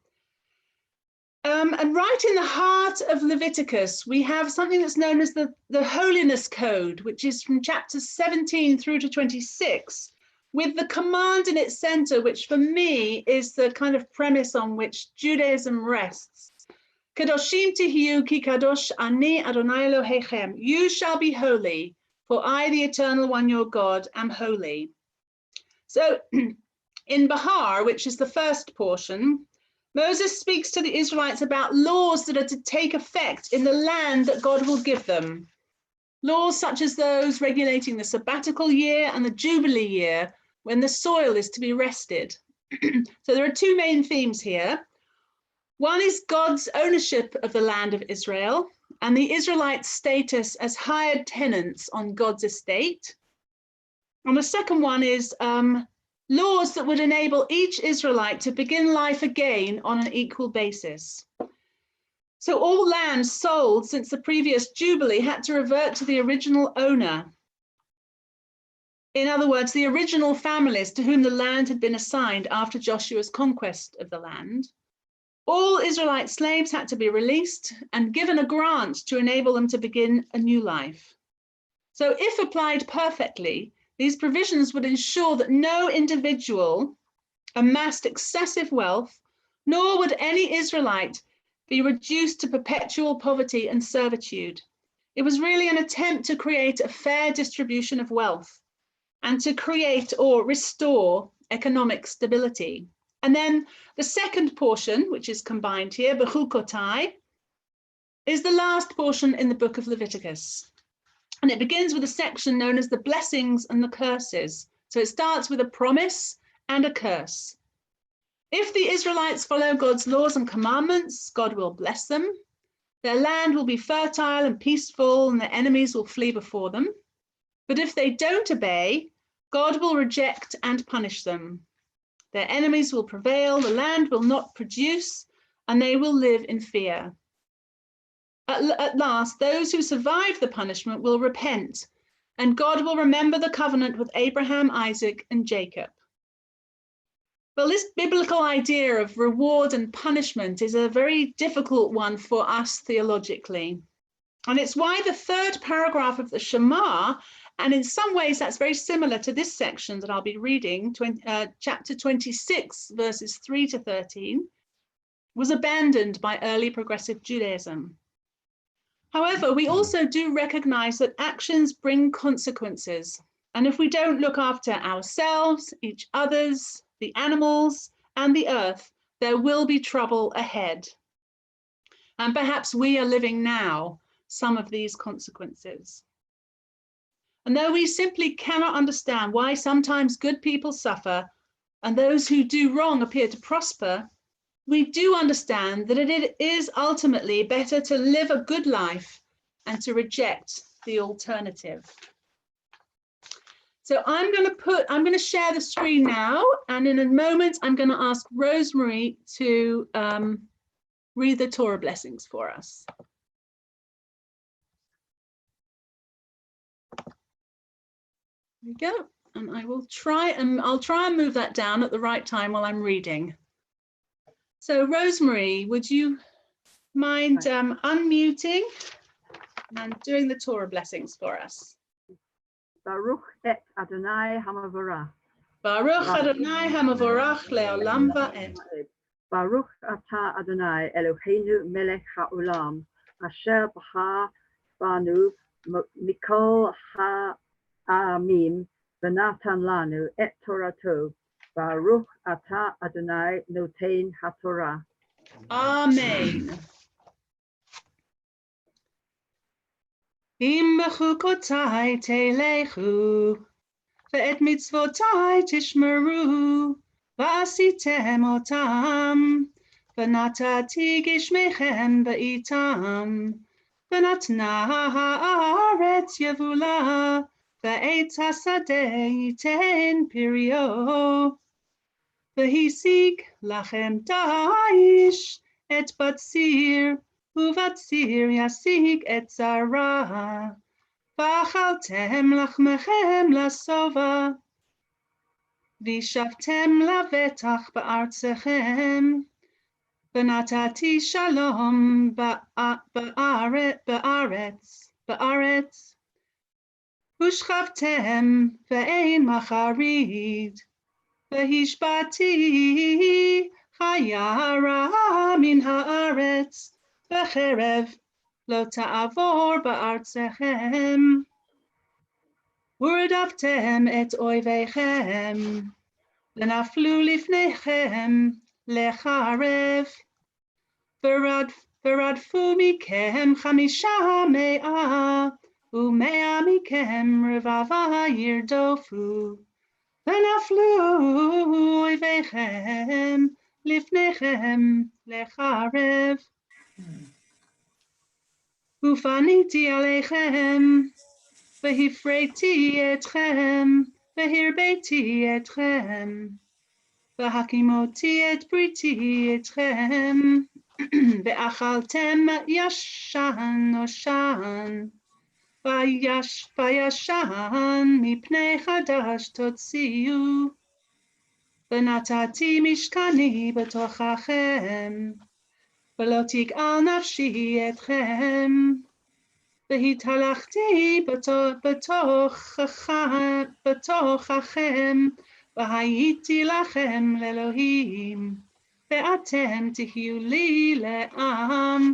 And right in the heart of Leviticus, we have something that's known as the Holiness Code, which is from chapters 17 through to 26, with the command in its center, which for me is the kind of premise on which Judaism rests. Kadoshim tihiyu ki kadosh ani Adonai Elohechem. You shall be holy, for I, the Eternal One, your God, am holy. So in Bahar, which is the first portion, Moses speaks to the Israelites about laws that are to take effect in the land that God will give them. Laws such as those regulating the sabbatical year and the Jubilee year, when the soil is to be rested. So there are two main themes here. One is God's ownership of the land of Israel and the Israelites' status as hired tenants on God's estate. And the second one is laws that would enable each Israelite to begin life again on an equal basis. So all land sold since the previous Jubilee had to revert to the original owner. In other words, the original families to whom the land had been assigned after Joshua's conquest of the land. All Israelite slaves had to be released and given a grant to enable them to begin a new life. So if applied perfectly, these provisions would ensure that no individual amassed excessive wealth, nor would any Israelite be reduced to perpetual poverty and servitude. It was really an attempt to create a fair distribution of wealth and to create or restore economic stability. And then the second portion, which is combined here, Bechukotai, is the last portion in the book of Leviticus. And it begins with a section known as the blessings and the curses. So it starts with a promise and a curse. If the Israelites follow God's laws and commandments, God will bless them. Their land will be fertile and peaceful, and their enemies will flee before them. But if they don't obey, God will reject and punish them. Their enemies will prevail, the land will not produce, and they will live in fear. At last, those who survive the punishment will repent, and God will remember the covenant with Abraham, Isaac, and Jacob. Well, this biblical idea of reward and punishment is a very difficult one for us theologically. And it's why the third paragraph of the Shema, and in some ways that's very similar to this section that I'll be reading, chapter 26, verses 3 to 13, was abandoned by early progressive Judaism. However, we also do recognize that actions bring consequences. And if we don't look after ourselves, each other's, the animals, and the earth, there will be trouble ahead. And perhaps we are living now some of these consequences. And though we simply cannot understand why sometimes good people suffer and those who do wrong appear to prosper, we do understand that it is ultimately better to live a good life and to reject the alternative. So I'm going to share the screen now, and in a moment I'm going to ask Rosemary to read the Torah blessings for us. There we go, and I'll try and move that down at the right time while I'm reading. So Rosemary, would you mind unmuting and doing the Torah blessings for us? Baruch et Adonai Hamavorach. Baruch Adonai Hamavorach le'olam va'ed. Baruch atah Adonai Eloheinu melech ha'olam, asher b'cha banu mikol ha'amim v'natan lanu et Torato. Baruch atah Adonai noten ha'torah. Amen. Im bechukotai telechu, ve'et mitzvotai tishmeru, va'asitem otam, v'natati gishmechem ba'itam, v'natna ha'aretz yevula, ve'etz hasadeh yiten pirio. והשיג לכם דאיש את בציר, ובציר ישיג את זרע, ואכלתם לחמכם לשובע, וישבתם לבטח בארצכם, ונתתי שלום בארץ, ושכבתם ואין מחריד, והשבעתי חיה רעה מן הארץ, וחרב לא תעבור בארצכם, ורדפתם את אויביכם, ונפלו לפניכם לחרב, ורדפו מכם 500, ו100 מכם רבבה ירדופו, ונפלו אויביכם לפניכם לחרב. ופניתי עליכם, והפריתי אתכם, והרביתי אתכם, והקימותי את בריתי אתכם, ואכלתם ישן נושן, וישן מפני חדש תוציאו, ונתתי משכני בתוככם, ולא תגאל נפשי אתכם, והתהלכתי בתוככם, והייתי לכם לאלוהים, ואתם תהיו לי לעם.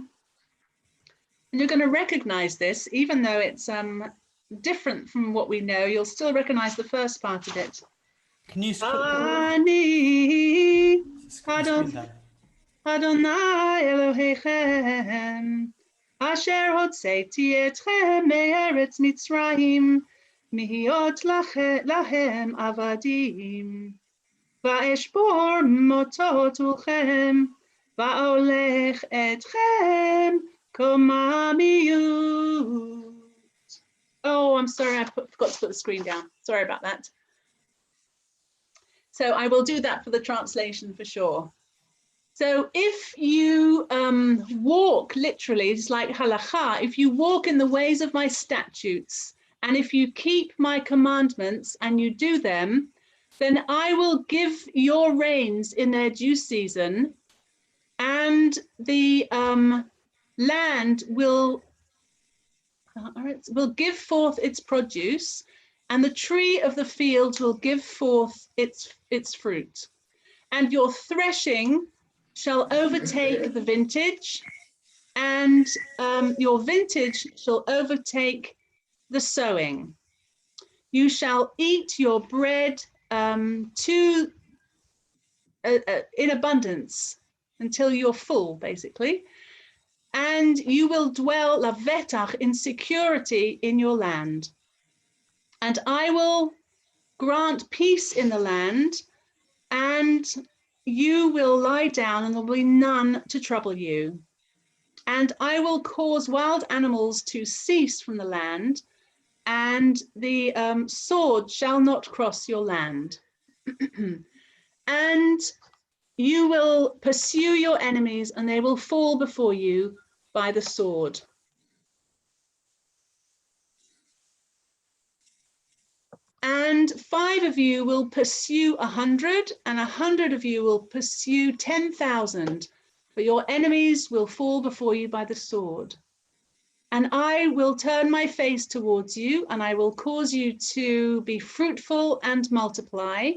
And you're going to recognize this, even though it's different from what we know, you'll still recognize the first part of it. Can you Ani screen down? Adonai Elohechem, Asher hotzeti etchem me'eretz Mitzrayim, mihiyot lahem avadim, va'eshbor motot ulchem, va'olech etchem komamiyut. Oh, I'm sorry, I forgot to put the screen down. Sorry about that. So I will do that for the translation for sure. So if you walk literally, it's like halakha, if you walk in the ways of my statutes, and if you keep my commandments and you do them, then I will give your rains in their due season, and the land will give forth its produce, and the tree of the field will give forth its fruit. And your threshing shall overtake the vintage, and your vintage shall overtake the sowing. You shall eat your bread in abundance until you're full, basically. And you will dwell lavetach in security in your land. And I will grant peace in the land, and you will lie down and there will be none to trouble you. And I will cause wild animals to cease from the land, and the sword shall not cross your land. And you will pursue your enemies, and they will fall before you by the sword. And 5 of you will pursue 100, and 100 of you will pursue 10,000, for your enemies will fall before you by the sword. And I will turn my face towards you, and I will cause you to be fruitful and multiply,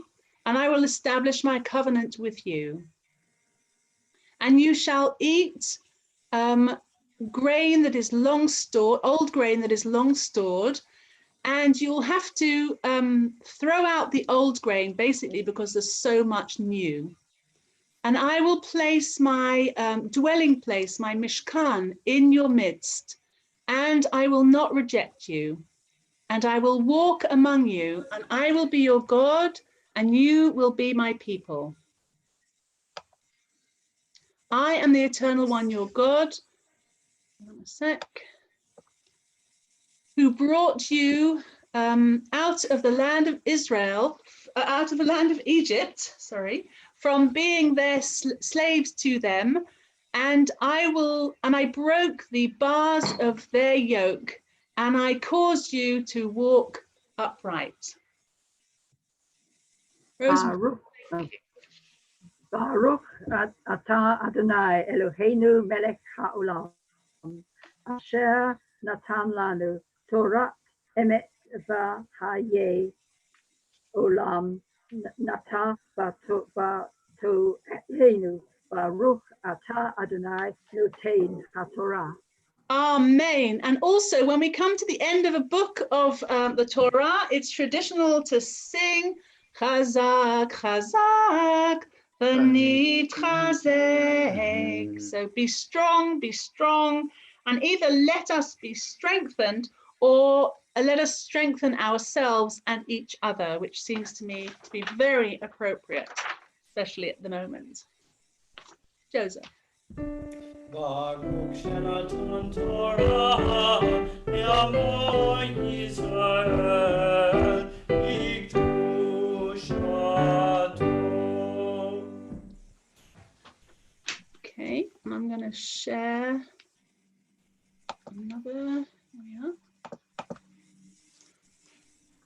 and I will establish my covenant with you. And you shall eat grain that is long stored, old grain that is long stored, and you'll have to throw out the old grain, basically, because there's so much new. And I will place my dwelling place, my mishkan, in your midst, and I will not reject you. And I will walk among you, and I will be your God, and you will be my people. I am the Eternal One, your God, who brought you out of the land of Israel, out of the land of Egypt, from being their slaves to them, and I broke the bars of their yoke, and I caused you to walk upright. Baruch atah Adonai Eloheinu melech haolam, asher natan lanu Torah emet v'hayei olam nata bato'enu. Baruch atah Adonai notein haTorah. Amen. And also, when we come to the end of a book of the Torah, it's traditional to sing Chazak, Chazak, v'nitchazek. So be strong, and either let us be strengthened or let us strengthen ourselves and each other, which seems to me to be very appropriate, especially at the moment. Joseph. Baruch Shenatan Torah Yamo Yisrael Ikdushato. Okay, and I'm going to share another. There we are.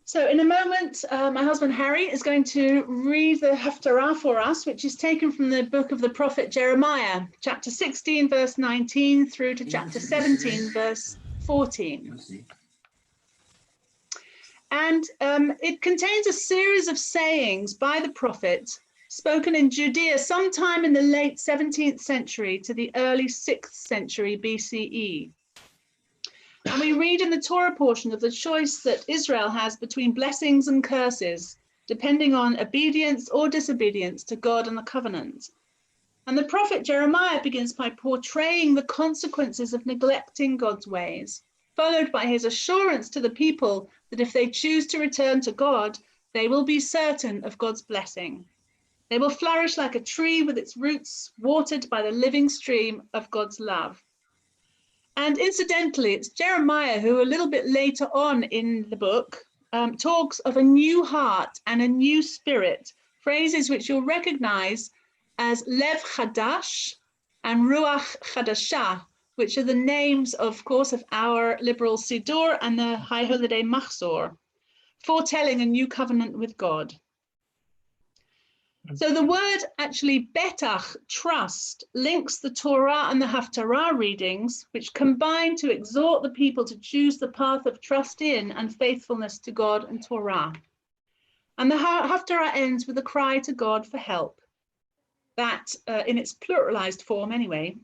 So in a moment, my husband Harry is going to read the Haftarah for us, which is taken from the book of the prophet Jeremiah, chapter 16, verse 19 through to chapter 17, verse 14. And it contains a series of sayings by the prophet spoken in Judea sometime in the late 17th century to the early 6th century BCE. And we read in the Torah portion of the choice that Israel has between blessings and curses, depending on obedience or disobedience to God and the covenant. And the prophet Jeremiah begins by portraying the consequences of neglecting God's ways, followed by his assurance to the people that if they choose to return to God, they will be certain of God's blessing. They will flourish like a tree with its roots watered by the living stream of God's love. And incidentally, it's Jeremiah who, a little bit later on in the book, talks of a new heart and a new spirit, phrases which you'll recognize as Lev Chadash and Ruach Chadashah, which are the names, of course, of our liberal Siddur and the high holiday Machzor, foretelling a new covenant with God. So the word actually betach, trust, links the Torah and the Haftarah readings, which combine to exhort the people to choose the path of trust in and faithfulness to God and Torah. And the Haftarah ends with a cry to God for help. That, in its pluralized form anyway,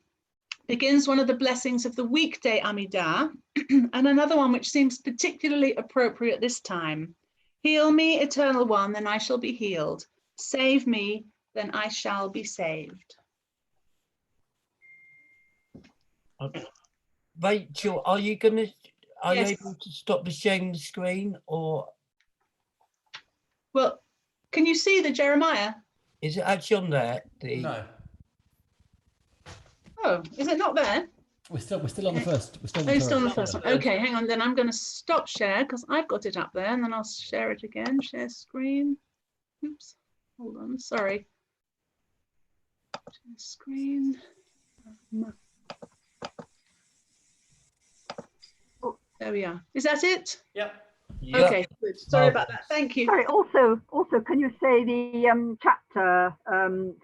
begins one of the blessings of the weekday Amidah, and another one which seems particularly appropriate this time. Heal me, Eternal One, then I shall be healed. Save me, then I shall be saved. Rachel, are you able to stop the sharing the screen, or? Well, can you see the Jeremiah? Is it actually on there? No. Oh, is it not there? We're still on the first. We're still on the first one. Okay, hang on. Then I'm going to stop share because I've got it up there, and then I'll share it again. Share screen. Oops. Hold on. Sorry. Share screen. Oh, there we are. Is that it? Yep. Okay. Good. Sorry about that. Thank you. Sorry. Also, can you say the chapter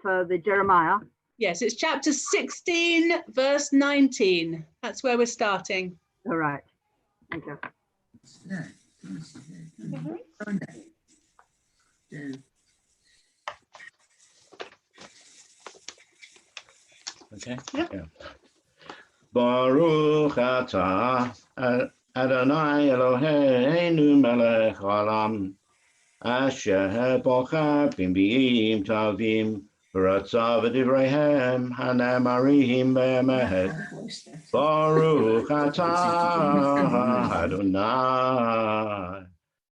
for the Jeremiah? Yes, it's chapter 16, verse 19. That's where we're starting. All right. Thank you. Okay. Yeah. Baruch atah Adonai Eloheinu melech haolam, asher bocha b'mbiim tavim, v'ratzav v'divreihem hanemarim be'emet. Baruch atah Adonai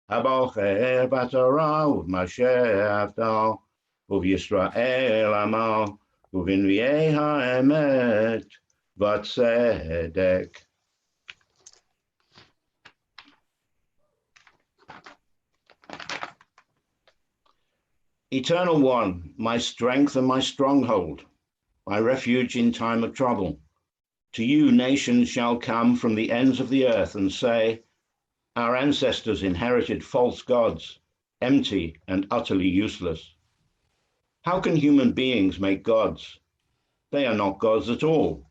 habocher b'torah u'b'masher avdal u'v'Yisrael amal u'v'nvi'ei ha'emet v'tzedek. Eternal One, my strength and my stronghold, my refuge in time of trouble. To you nations shall come from the ends of the earth and say, our ancestors inherited false gods, empty and utterly useless. How can human beings make gods? They are not gods at all.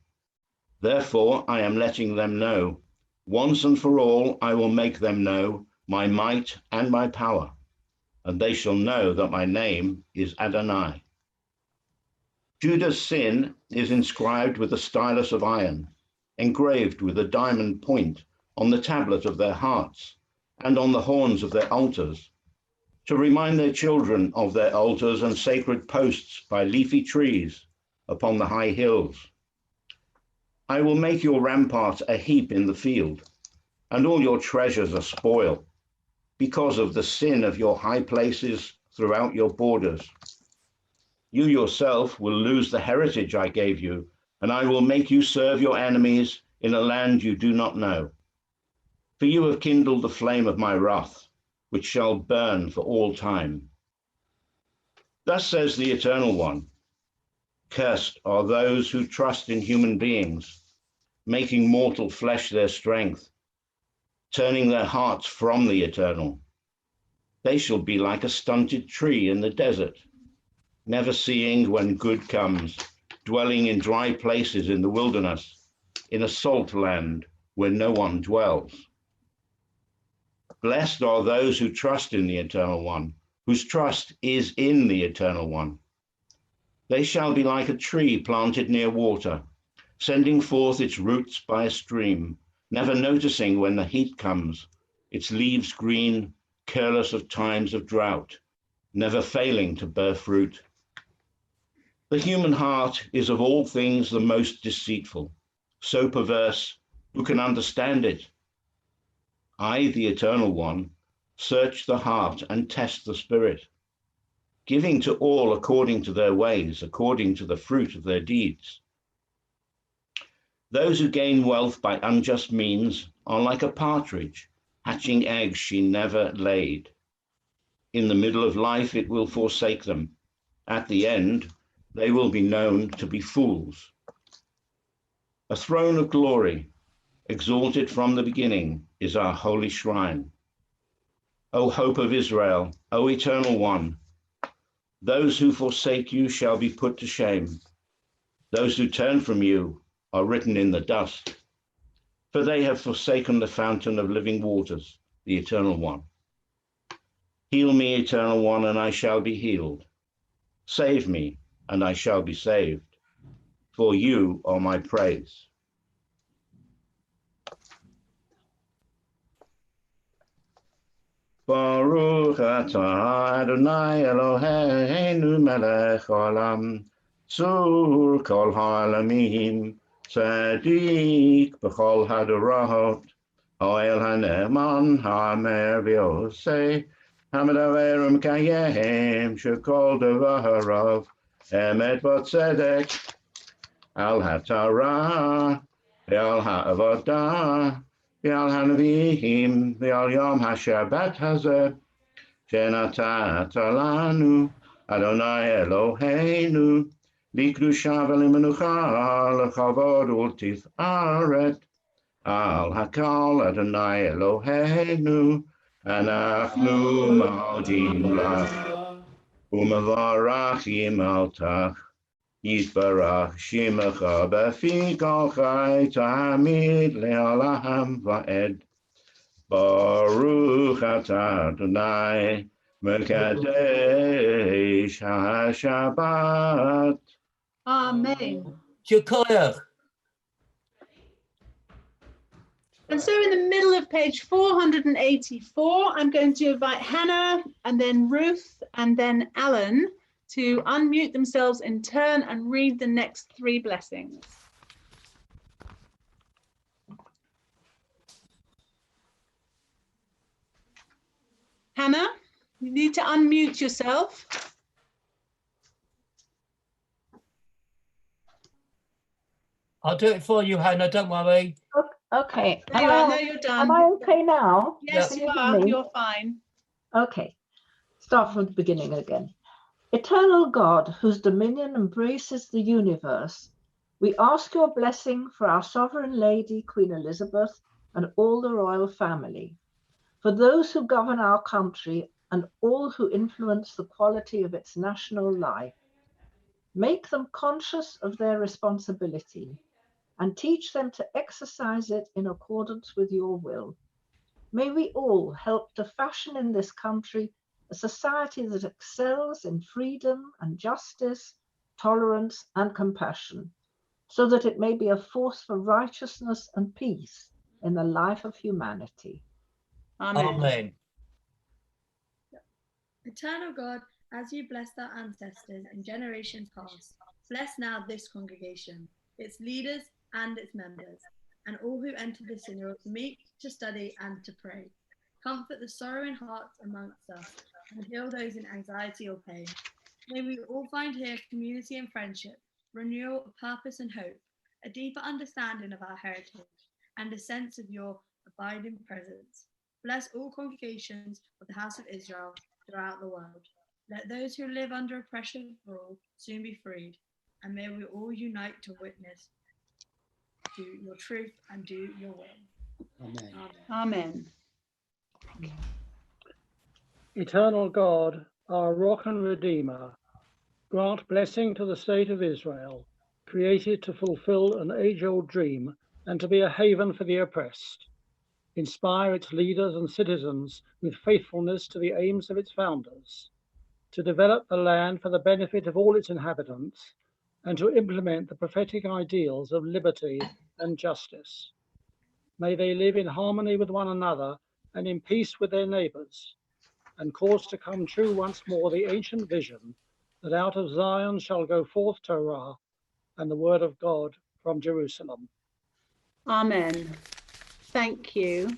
Therefore, I am letting them know, once and for all, I will make them know my might and my power, and they shall know that my name is Adonai. Judah's sin is inscribed with a stylus of iron, engraved with a diamond point on the tablet of their hearts and on the horns of their altars, to remind their children of their altars and sacred posts by leafy trees upon the high hills. I will make your ramparts a heap in the field, and all your treasures a spoil, because of the sin of your high places throughout your borders. You yourself will lose the heritage I gave you, and I will make you serve your enemies in a land you do not know. For you have kindled the flame of my wrath, which shall burn for all time. Thus says the Eternal One, cursed are those who trust in human beings, making mortal flesh their strength, turning their hearts from the Eternal. They shall be like a stunted tree in the desert, never seeing when good comes, dwelling in dry places in the wilderness, in a salt land where no one dwells. Blessed are those who trust in the Eternal One, whose trust is in the Eternal One. They shall be like a tree planted near water, sending forth its roots by a stream, never noticing when the heat comes, its leaves green, careless of times of drought, never failing to bear fruit. The human heart is of all things the most deceitful, so perverse, who can understand it? I, the Eternal One, search the heart and test the spirit, giving to all according to their ways, according to the fruit of their deeds. Those who gain wealth by unjust means are like a partridge, hatching eggs she never laid. In the middle of life it will forsake them. At the end, they will be known to be fools. A throne of glory, exalted from the beginning, is our holy shrine. O hope of Israel, O Eternal One, those who forsake you shall be put to shame. Those who turn from you are written in the dust, for they have forsaken the fountain of living waters, the Eternal One. Heal me, Eternal One, and I shall be healed. Save me, and I shall be saved, for you are my praise. Baruch atah Adonai Eloheinu melech haolam, tzur kol ha'olamim, tzaddik b'chol hadorot, ha'el ha'ne'eman ha'amer v'yoseh, ha'medaber u'mekayem shekol devarav, emet v'tzedek, al ha'torah ve'al ha'avodah, V'al hanavim, v'al yom ha'shabbat hazeh, shenatata lanu, Adonai Eloheinu, l'kedusha v'lemenucha, l'chavod u'ltiferet, al hakol Adonai Eloheinu, anachnu modim lach, u'mevarachim altach, Yitbarach Shemecha b'fi kol chai tamid le'olam va'ed. Baruch atah Adonai mekadesh ha'shabbat. Amen. Shekoyach. And so in the middle of page 484, I'm going to invite Hannah and then Ruth and then Alan to unmute themselves in turn and read the next three blessings. Hannah, you need to unmute yourself. I'll do it for you, Hannah, don't worry. Okay. There you are, now you're done. Am I okay now? Yes, Can you hear are, me? you're fine. Okay. Start from the beginning again. Eternal God, whose dominion embraces the universe, we ask your blessing for our Sovereign Lady, Queen Elizabeth, and all the royal family, for those who govern our country and all who influence the quality of its national life. Make them conscious of their responsibility and teach them to exercise it in accordance with your will. May we all help to fashion in this country a society that excels in freedom and justice, tolerance and compassion, so that it may be a force for righteousness and peace in the life of humanity. Amen. Amen. Eternal God, as you blessed our ancestors in generations past, bless now this congregation, its leaders and its members, and all who enter the synod to meet, to study, and to pray. Comfort the sorrowing hearts amongst us, and heal those in anxiety or pain. May we all find here community and friendship, renewal of purpose and hope, a deeper understanding of our heritage, and a sense of your abiding presence. Bless all congregations of the House of Israel throughout the world. Let those who live under oppression rule soon be freed, and may we all unite to witness to your truth and do your will. Amen. Amen. Eternal God, our rock and redeemer, grant blessing to the state of Israel, created to fulfill an age-old dream and to be a haven for the oppressed. Inspire its leaders and citizens with faithfulness to the aims of its founders, to develop the land for the benefit of all its inhabitants, and to implement the prophetic ideals of liberty and justice. May they live in harmony with one another and in peace with their neighbors, and cause to come true once more the ancient vision that out of Zion shall go forth Torah and the word of God from Jerusalem. Amen. Thank you.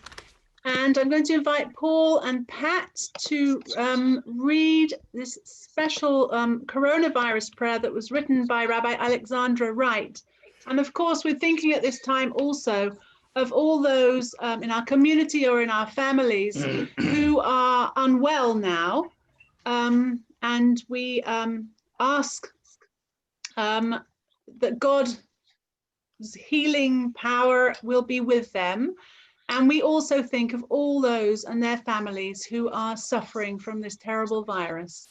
And I'm going to invite Paul and Pat to read this special coronavirus prayer that was written by Rabbi Alexandra Wright. And of course, we're thinking at this time also of all those in our community or in our families who are unwell now. And we ask that God's healing power will be with them. And we also think of all those and their families who are suffering from this terrible virus.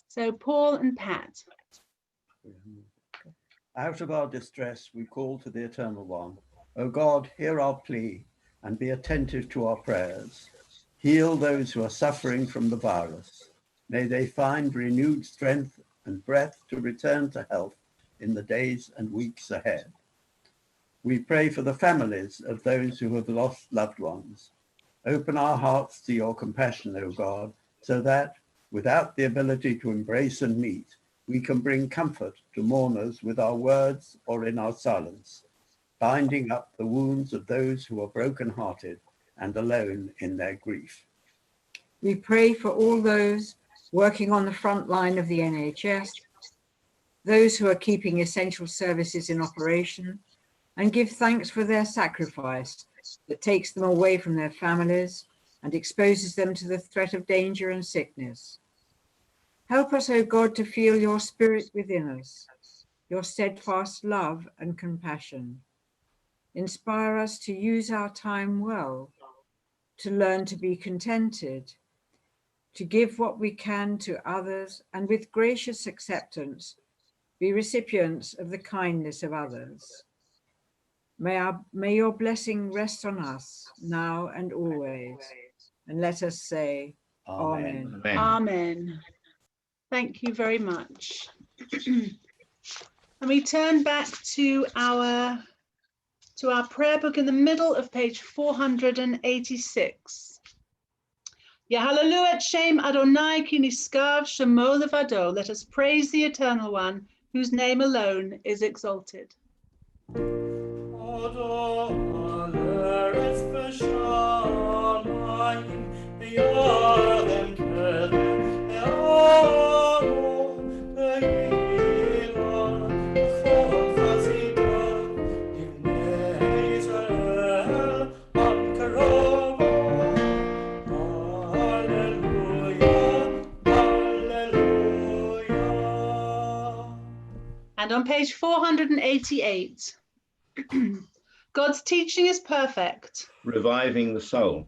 So Paul and Pat. Out of our distress, we call to the Eternal One. O God, hear our plea and be attentive to our prayers. Heal those who are suffering from the virus. May they find renewed strength and breath to return to health in the days and weeks ahead. We pray for the families of those who have lost loved ones. Open our hearts to your compassion, O God, so that, without the ability to embrace and meet, we can bring comfort to mourners with our words or in our silence, binding up the wounds of those who are broken-hearted and alone in their grief. We pray for all those working on the front line of the NHS, those who are keeping essential services in operation, and give thanks for their sacrifice that takes them away from their families and exposes them to the threat of danger and sickness. Help us, O God, to feel your spirit within us, your steadfast love and compassion. Inspire us to use our time well, to learn to be contented, to give what we can to others, and with gracious acceptance, be recipients of the kindness of others. May your blessing rest on us now and always. And let us say, Amen. Amen. Amen. Thank you very much. And we turn back to our prayer book in the middle of page 486. Yahalelu et Shem Adonai ki niskav shemo levado. Let us praise the Eternal One, whose name alone is exalted. on page 488. God's teaching is perfect. Reviving the soul.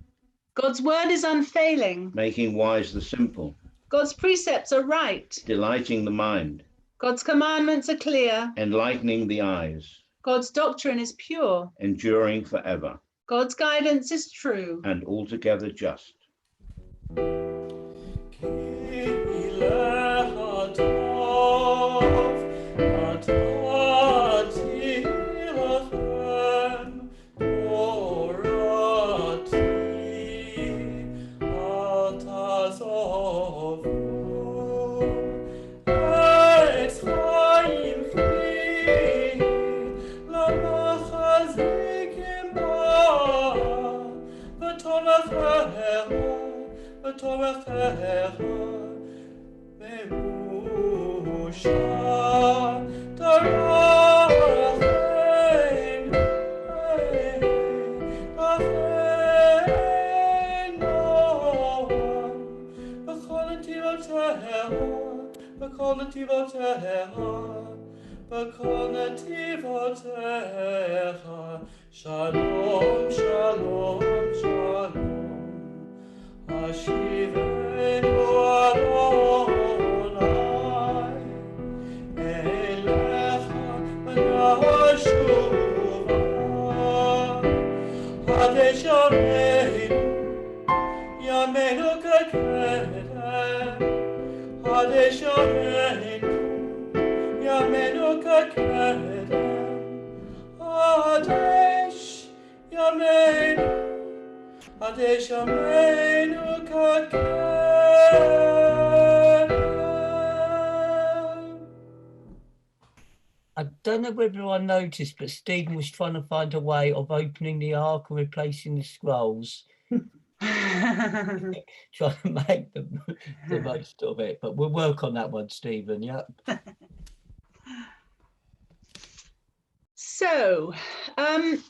God's word is unfailing. Making wise the simple. God's precepts are right. Delighting the mind. God's commandments are clear. Enlightening the eyes. God's doctrine is pure. Enduring forever. God's guidance is true. And altogether just. Shalom, shalom, shalom. Hashivenu Adonai elecha v'nashuva hadesh yameinu k'kedem hadesh yameinu k'kedem hadesh yameinu hadesh yameinu I don't know whether I noticed, but Stephen was trying to find a way of opening the ark and replacing the scrolls. Trying to make the most of it, but we'll work on that one, Stephen. Yeah. So, I'm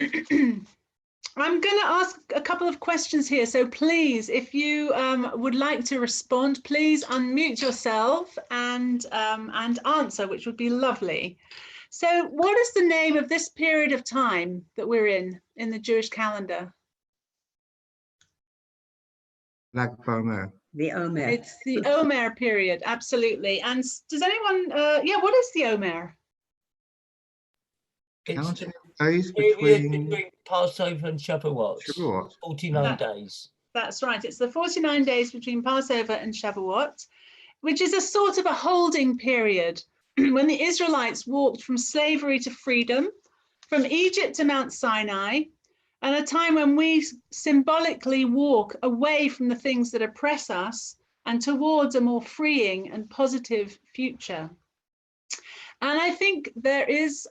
going to ask a couple of questions here. So please, if you would like to respond, please unmute yourself and answer, which would be lovely. So what is the name of this period of time that we're in the Jewish calendar? Lag BaOmer. The Omer. It's the Omer period, absolutely. And does anyone, yeah, what is the Omer? Counting days between Passover and Shavuot. 49 That- days. That's right. It's the 49 days between Passover and Shavuot, which is a sort of a holding period when the Israelites walked from slavery to freedom, from Egypt to Mount Sinai, and a time when we symbolically walk away from the things that oppress us and towards a more freeing and positive future. And I think there is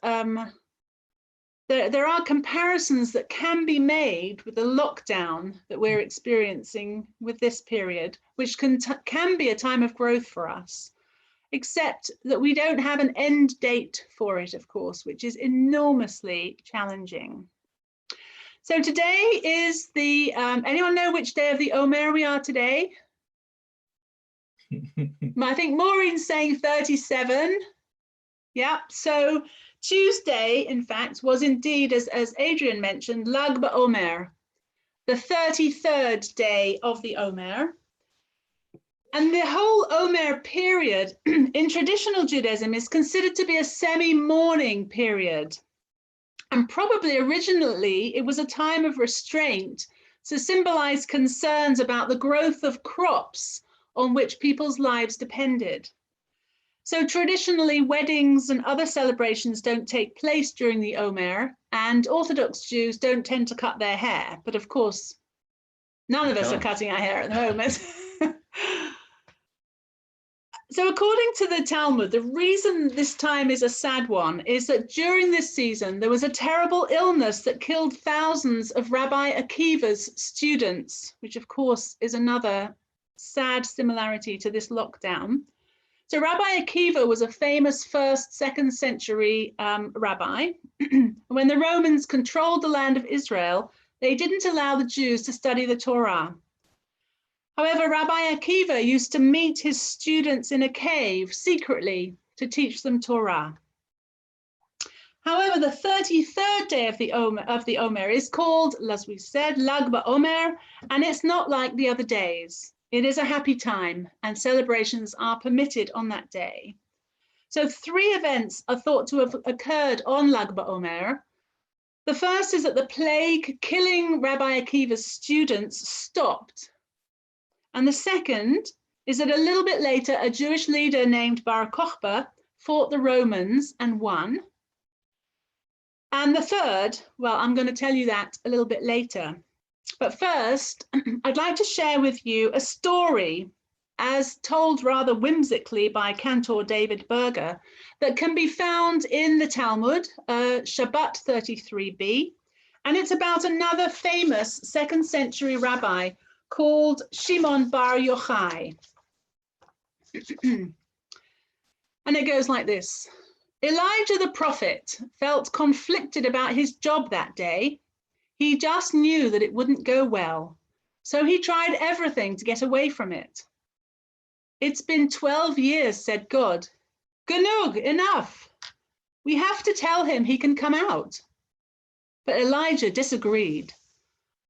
there are comparisons that can be made with the lockdown that we're experiencing with this period, which can be a time of growth for us, except that we don't have an end date for it, of course, which is enormously challenging. So today is the, anyone know which day of the Omer we are today? I think Maureen's saying 37. Yeah, so Tuesday, in fact, was indeed, as Adrian mentioned, Lag BaOmer, the 33rd day of the Omer. And the whole Omer period in traditional Judaism is considered to be a semi-mourning period. And probably originally it was a time of restraint to symbolize concerns about the growth of crops on which people's lives depended. So traditionally, weddings and other celebrations don't take place during the Omer, and Orthodox Jews don't tend to cut their hair. But of course, none of us are cutting our hair at the moment. So according to the Talmud, the reason this time is a sad one is that during this season, there was a terrible illness that killed thousands of Rabbi Akiva's students, which of course is another sad similarity to this lockdown. So Rabbi Akiva was a famous 1st, 2nd century rabbi. When the Romans controlled the land of Israel, they didn't allow the Jews to study the Torah. However, Rabbi Akiva used to meet his students in a cave secretly to teach them Torah. However, the 33rd day of the Omer is called, as we said, Lag BaOmer, and it's not like the other days. It is a happy time, and celebrations are permitted on that day. So 3 events are thought to have occurred on Lag BaOmer. The first is that the plague killing Rabbi Akiva's students stopped. And the second is that a little bit later, a Jewish leader named Bar Kokhba fought the Romans and won. And the third, well, I'm going to tell you that a little bit later. But first, I'd like to share with you a story, as told rather whimsically by Cantor David Berger, that can be found in the Talmud, Shabbat 33b, and it's about another famous 2nd century rabbi called Shimon Bar Yochai. And it goes like this. Elijah the prophet felt conflicted about his job that day. He just knew that it wouldn't go well, so he tried everything to get away from it. It's been 12 years, said God. Genug, enough. We have to tell him he can come out. But Elijah disagreed.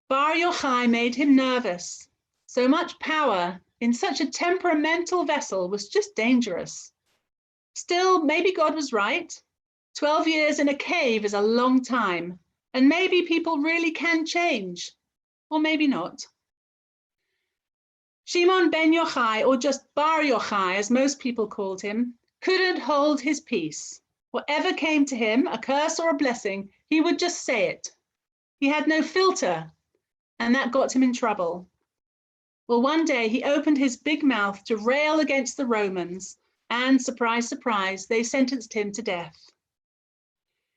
Bar Yochai made him nervous. So much power in such a temperamental vessel was just dangerous. Still, maybe God was right. 12 years in a cave is a long time, and maybe people really can change, or maybe not. Shimon ben Yochai, or just Bar Yochai, as most people called him, couldn't hold his peace. Whatever came to him, a curse or a blessing, he would just say it. He had no filter, and that got him in trouble. Well, one day he opened his big mouth to rail against the Romans, and surprise, surprise, they sentenced him to death.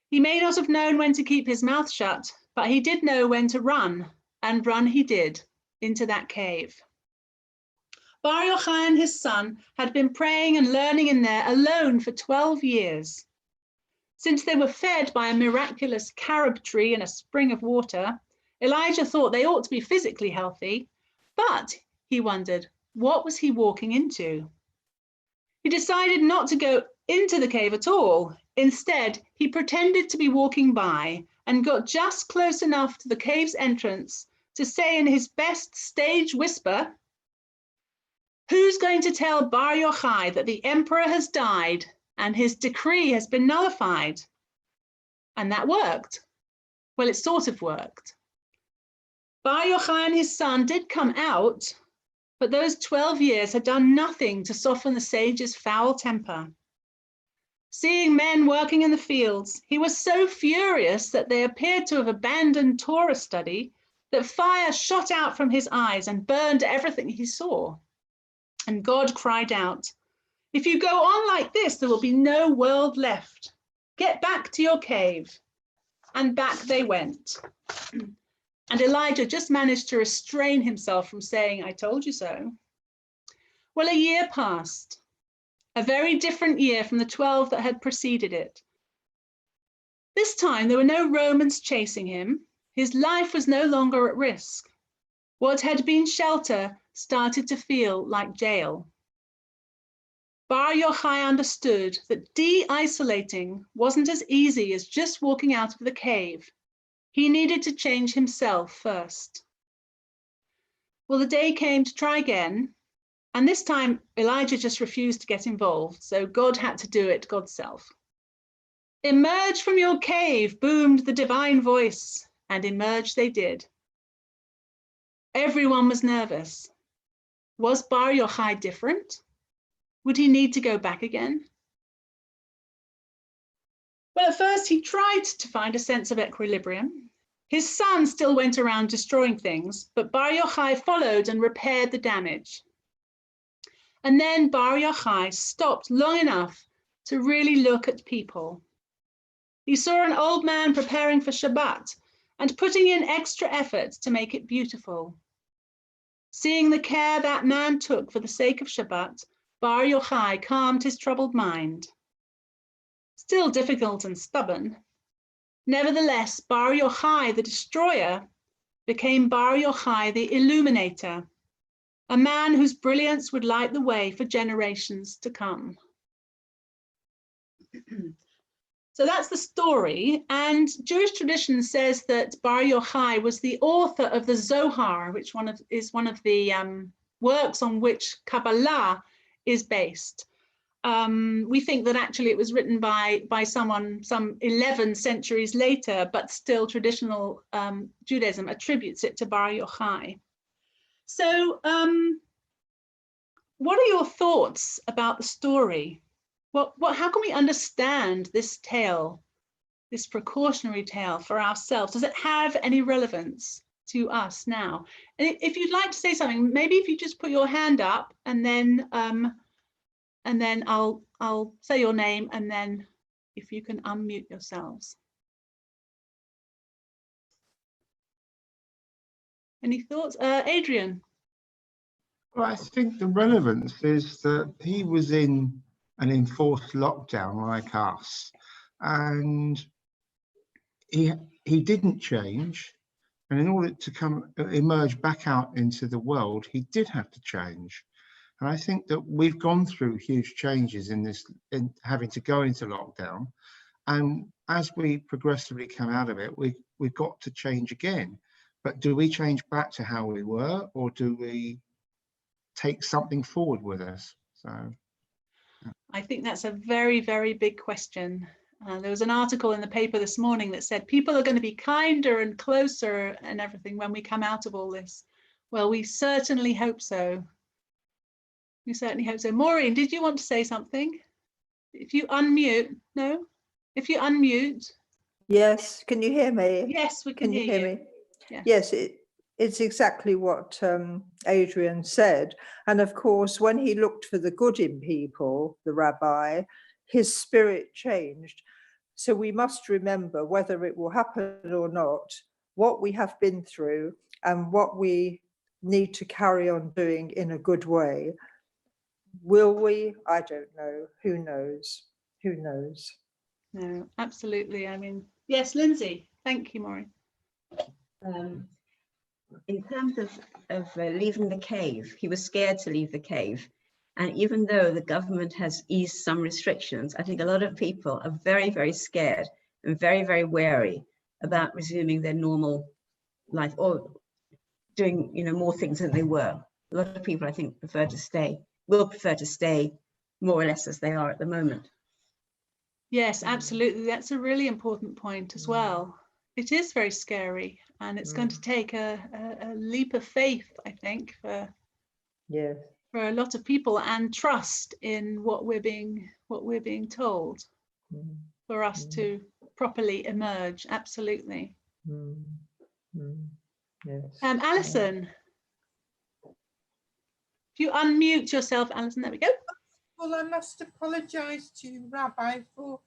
He may not have known when to keep his mouth shut, but he did know when to run, and run he did into that cave. Bar Yochai and his son had been praying and learning in there alone for 12 years. Since they were fed by a miraculous carob tree and a spring of water, Elijah thought they ought to be physically healthy, but he wondered, what was he walking into? He decided not to go into the cave at all. Instead, he pretended to be walking by and got just close enough to the cave's entrance to say in his best stage whisper, "Who's going to tell Bar Yochai that the emperor has died and his decree has been nullified?" And that worked. Well, it sort of worked. Bar Yochai and his son did come out, but those 12 years had done nothing to soften the sage's foul temper. Seeing men working in the fields, he was so furious that they appeared to have abandoned Torah study that fire shot out from his eyes and burned everything he saw. And God cried out, "If you go on like this, there will be no world left. Get back to your cave." And back they went. And Elijah just managed to restrain himself from saying, "I told you so." Well, a year passed, a very different year from the 12 that had preceded it. This time, there were no Romans chasing him. His life was no longer at risk. What had been shelter started to feel like jail. Bar Yochai understood that de-isolating wasn't as easy as just walking out of the cave. He needed to change himself first. Well, the day came to try again, and this time Elijah just refused to get involved, so God had to do it God's self. "Emerge from your cave," boomed the divine voice, and emerge they did. Everyone was nervous. Was Bar Yochai different? Would he need to go back again? Well, at first he tried to find a sense of equilibrium. His son still went around destroying things, but Bar Yochai followed and repaired the damage. And then Bar Yochai stopped long enough to really look at people. He saw an old man preparing for Shabbat and putting in extra effort to make it beautiful. Seeing the care that man took for the sake of Shabbat, Bar Yochai calmed his troubled mind. Still difficult and stubborn. Nevertheless, Bar Yochai, the destroyer, became Bar Yochai, the illuminator, a man whose brilliance would light the way for generations to come. So that's the story. And Jewish tradition says that Bar Yochai was the author of the Zohar, which is one of the works on which Kabbalah is based. We think that actually it was written by someone some 11 centuries later, but still traditional Judaism attributes it to Bar Yochai. So what are your thoughts about the story? How can we understand this tale, this precautionary tale for ourselves? Does it have any relevance to us now? And if you'd like to say something, maybe if you just put your hand up, and then I'll say your name, and then if you can unmute yourselves. Any thoughts? Adrian? Well, I think the relevance is that he was in an enforced lockdown like us, and he didn't change, and in order to emerge back out into the world, he did have to change. And I think that we've gone through huge changes in having to go into lockdown, and as we progressively come out of it, we've got to change again. But do we change back to how we were, or do we take something forward with us? So I think that's a very, very big question. There was an article in the paper this morning that said people are going to be kinder and closer and everything when we come out of all this. Well, we certainly hope so. We certainly hope so. Maureen, did you want to say something? If you unmute, no? If you unmute. Yes, can you hear me? Yes, we can hear you. Me? Yeah. Yes, it's exactly what Adrian said. And of course, when he looked for the good in people, the rabbi, his spirit changed. So we must remember, whether it will happen or not, what we have been through and what we need to carry on doing in a good way. Will we? I don't know. Who knows? Who knows? No, absolutely. I mean, yes, Lindsay. Thank you, Maureen. In terms of leaving the cave, he was scared to leave the cave. And even though the government has eased some restrictions, I think a lot of people are very, very scared and very, very wary about resuming their normal life or doing, more things than they were. A lot of people, I think, will prefer to stay more or less as they are at the moment. Yes, absolutely. That's a really important point as well. It is very scary, and it's going to take a leap of faith, I think, for a lot of people, and trust in what we're being told for us to properly emerge. Absolutely. Yes. Alison, if you unmute yourself, Alison, there we go. Well, I must apologise to you, Rabbi, for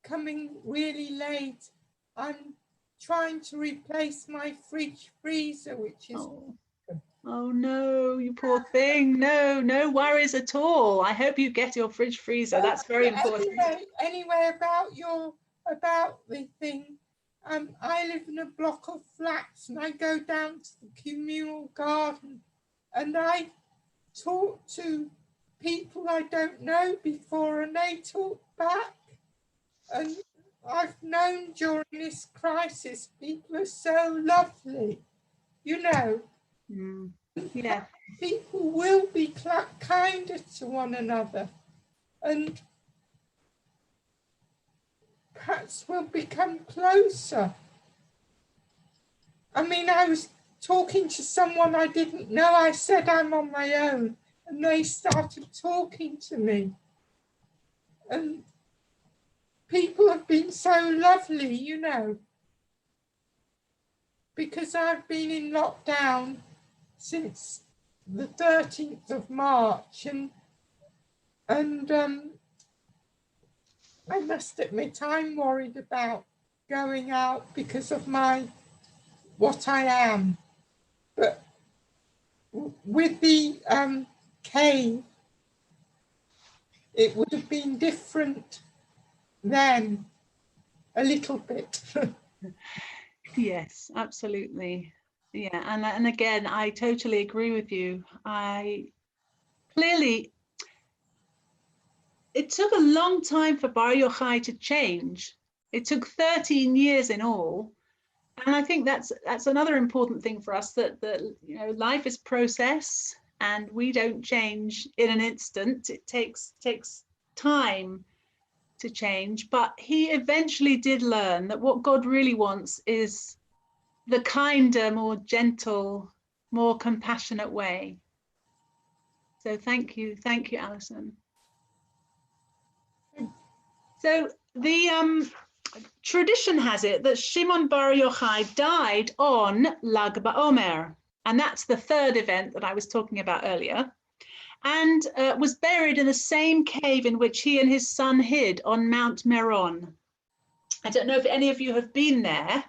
coming really late. I'm trying to replace my fridge freezer, which is... Oh no, you poor thing. No worries at all. I hope you get your fridge freezer. That's very important. Anyway, about the thing, I live in a block of flats, and I go down to the communal garden, and I talk to people I don't know before, and they talk back. And I've known during this crisis, people are so lovely, Yeah. People will be kinder to one another, and perhaps we'll become closer. I mean, I was talking to someone I didn't know. I said I'm on my own, and they started talking to me. And people have been so lovely, because I've been in lockdown since the 13th of March, and I must admit I'm worried about going out because of what I am. But with the cave, it would have been different then, a little bit. Yes, absolutely. Yeah, and again, I totally agree with you. I clearly, it took a long time for Bar Yochai to change. It took 13 years in all. And I think that's another important thing for us, that you know, life is process and we don't change in an instant. It takes time to change, but he eventually did learn that what God really wants is the kinder, more gentle, more compassionate way. So thank you, Alison. So the tradition has it that Shimon Bar Yochai died on Lag BaOmer, and that's the third event that I was talking about earlier, and was buried in the same cave in which he and his son hid on Mount Meron. I don't know if any of you have been there,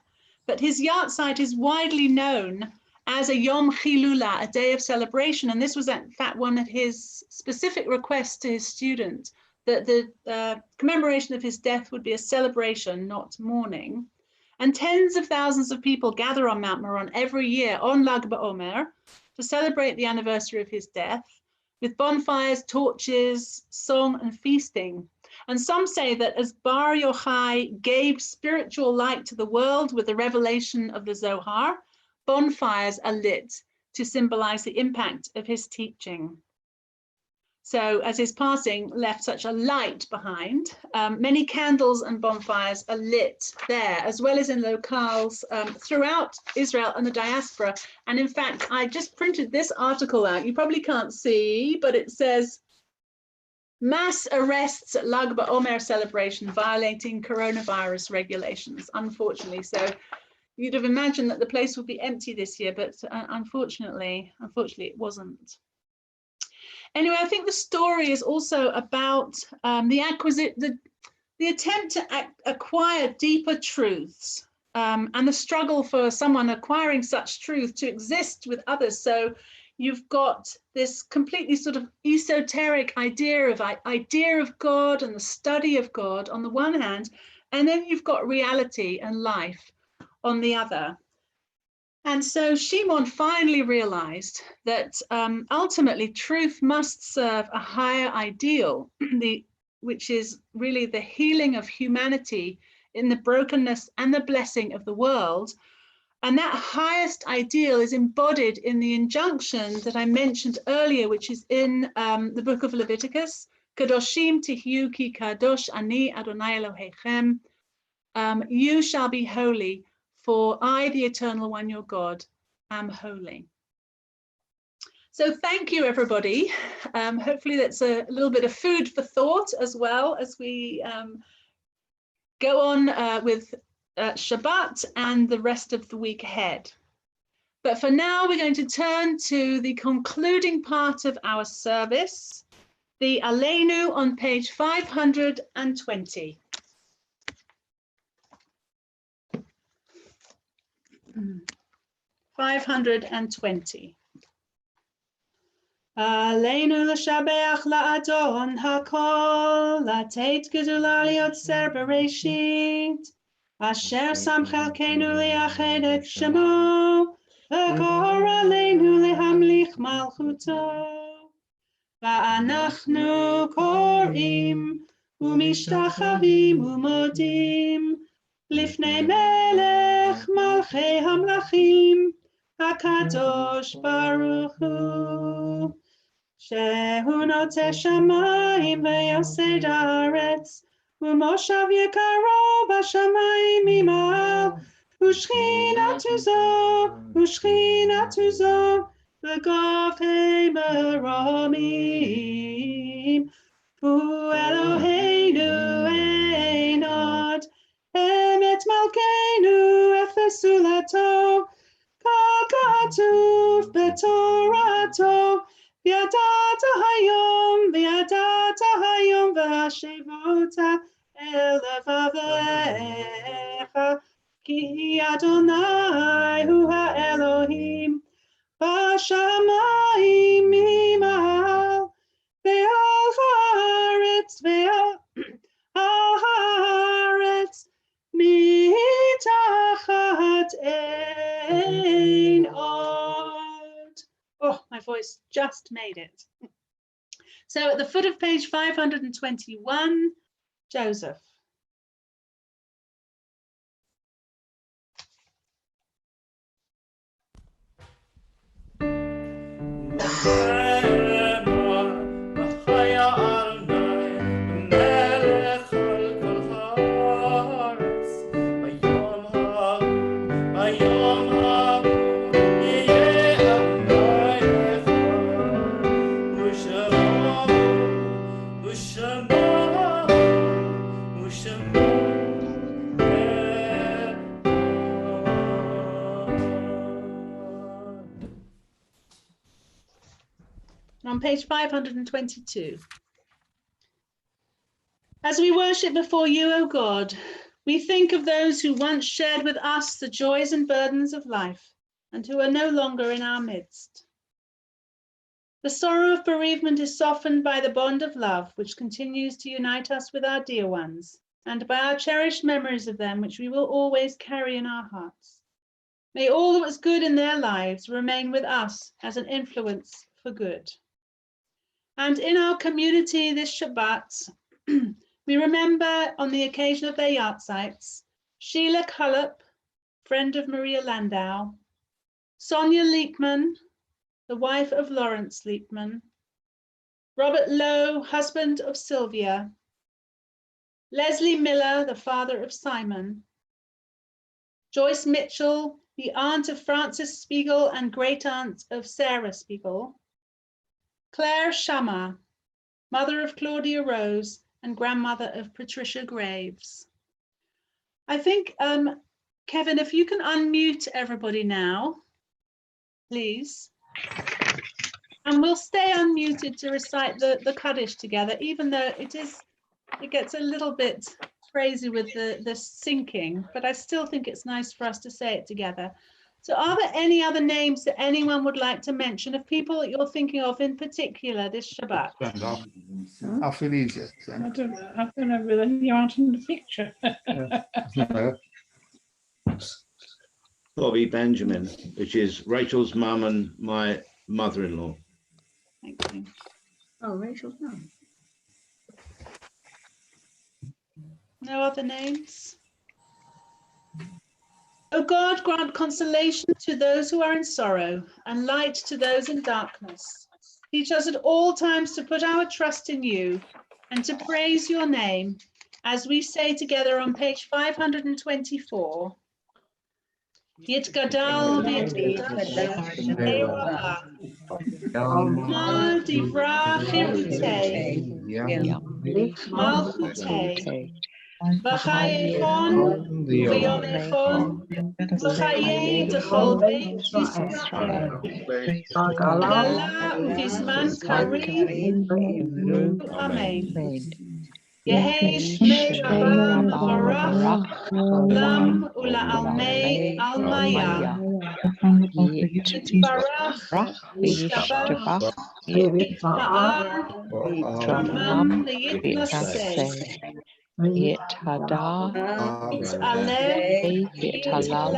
but his yahrzeit is widely known as a Yom Chilula, a day of celebration, and this was in fact one of his specific requests to his student, that the commemoration of his death would be a celebration, not mourning. And tens of thousands of people gather on Mount Meron every year on Lag BaOmer to celebrate the anniversary of his death, with bonfires, torches, song and feasting. And some say that as Bar Yochai gave spiritual light to the world with the revelation of the Zohar, bonfires are lit to symbolize the impact of his teaching. So as his passing left such a light behind, many candles and bonfires are lit there, as well as in locales throughout Israel and the diaspora. And in fact, I just printed this article out. You probably can't see, but it says, mass arrests at Lag BaOmer celebration violating coronavirus regulations, unfortunately. So you'd have imagined that the place would be empty this year, but unfortunately it wasn't. Anyway, I think the story is also about the attempt to acquire deeper truths and the struggle for someone acquiring such truth to exist with others. So you've got this completely sort of esoteric idea of God and the study of God on the one hand, and then you've got reality and life on the other. And so Shimon finally realized that ultimately truth must serve a higher ideal, which is really the healing of humanity in the brokenness and the blessing of the world. And that highest ideal is embodied in the injunction that I mentioned earlier, which is in the book of Leviticus, Kadoshim Tihyu ki kadosh ani Adonai Elohechem. You shall be holy, for I, the Eternal One, your God, am holy. So thank you, everybody. Hopefully that's a little bit of food for thought as well as we go on with Shabbat and the rest of the week ahead. But for now, we're going to turn to the concluding part of our service, the Aleinu on page 520. .520. Aleinu l'shabeach la'adon hakol, לתת גדולה ליוצר בראשית, אשר שם חלקנו לייחד את שמו, וגור עלינו להמליך מלכותו. ואנחנו קוראים ומשתחווים ומודים לפני מלך מלכי המלכים, הקדוש ברוך הוא, שהוא נוטה שמיים ויוסד הארץ, ומושב יקרו בשמיים ממעל, ושכינתו זו בגופי מרומים, הוא אלוהינו אין עוד, אמת מלכנו אפסולתו, ככתוב בתורתו, וידעת היום והשבות אל לבביך, כי אדוני הוא האלוהים בשמיים ממעל, ועל הארץ הארץ מתחת אין עוד. Oh, my voice just made it. So at the foot of page 521, Joseph. On page 522. As we worship before you, O God, we think of those who once shared with us the joys and burdens of life and who are no longer in our midst. The sorrow of bereavement is softened by the bond of love which continues to unite us with our dear ones and by our cherished memories of them which we will always carry in our hearts. May all that was good in their lives remain with us as an influence for good. And in our community this Shabbat, we remember on the occasion of their yahrzeits, Sheila Cullop, friend of Maria Landau, Sonia Leekman, the wife of Lawrence Leekman, Robert Lowe, husband of Sylvia, Leslie Miller, the father of Simon, Joyce Mitchell, the aunt of Francis Spiegel and great-aunt of Sarah Spiegel, Claire Shammer, mother of Claudia Rose and grandmother of Patricia Graves. I think, Kevin, if you can unmute everybody now, please. And we'll stay unmuted to recite the Kaddish together, even though it gets a little bit crazy with the syncing, but I still think it's nice for us to say it together. So are there any other names that anyone would like to mention of people that you're thinking of in particular this Shabbat? I feel easier. I don't know whether you aren't in the picture. Bobby Benjamin, which is Rachel's mum and my mother-in-law. Thank you. Oh, Rachel's mum. No other names? O God, grant consolation to those who are in sorrow and light to those in darkness. Teach us at all times to put our trust in you and to praise your name, as we say together on page 524. Yitgadal v'yitgadal Mal divrach chirutei malchutei v'chayechon v'yomechon v'chayei d'chol beit Yisrael Gala uvizman karim Amen. Yehi shmei Rabba Barach Lam ula'almei almaya Yitbarach Yishtabach Yitma'ar Raman Yitnaseh Yithada Yitaleh Yithalal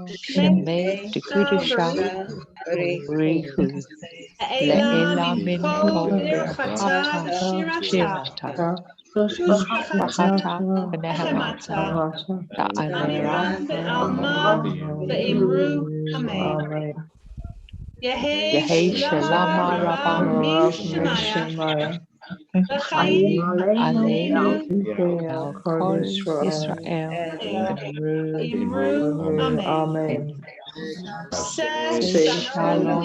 Shemei Dekudusha Rihu Le'ela min kol birchata shirata Bachata Benehemata Ta'alera Alma ve'imru Amen. Yehi Shalama Rabba Shemaya Aleinu Al Kol Israel Imru Amen. Say Shalom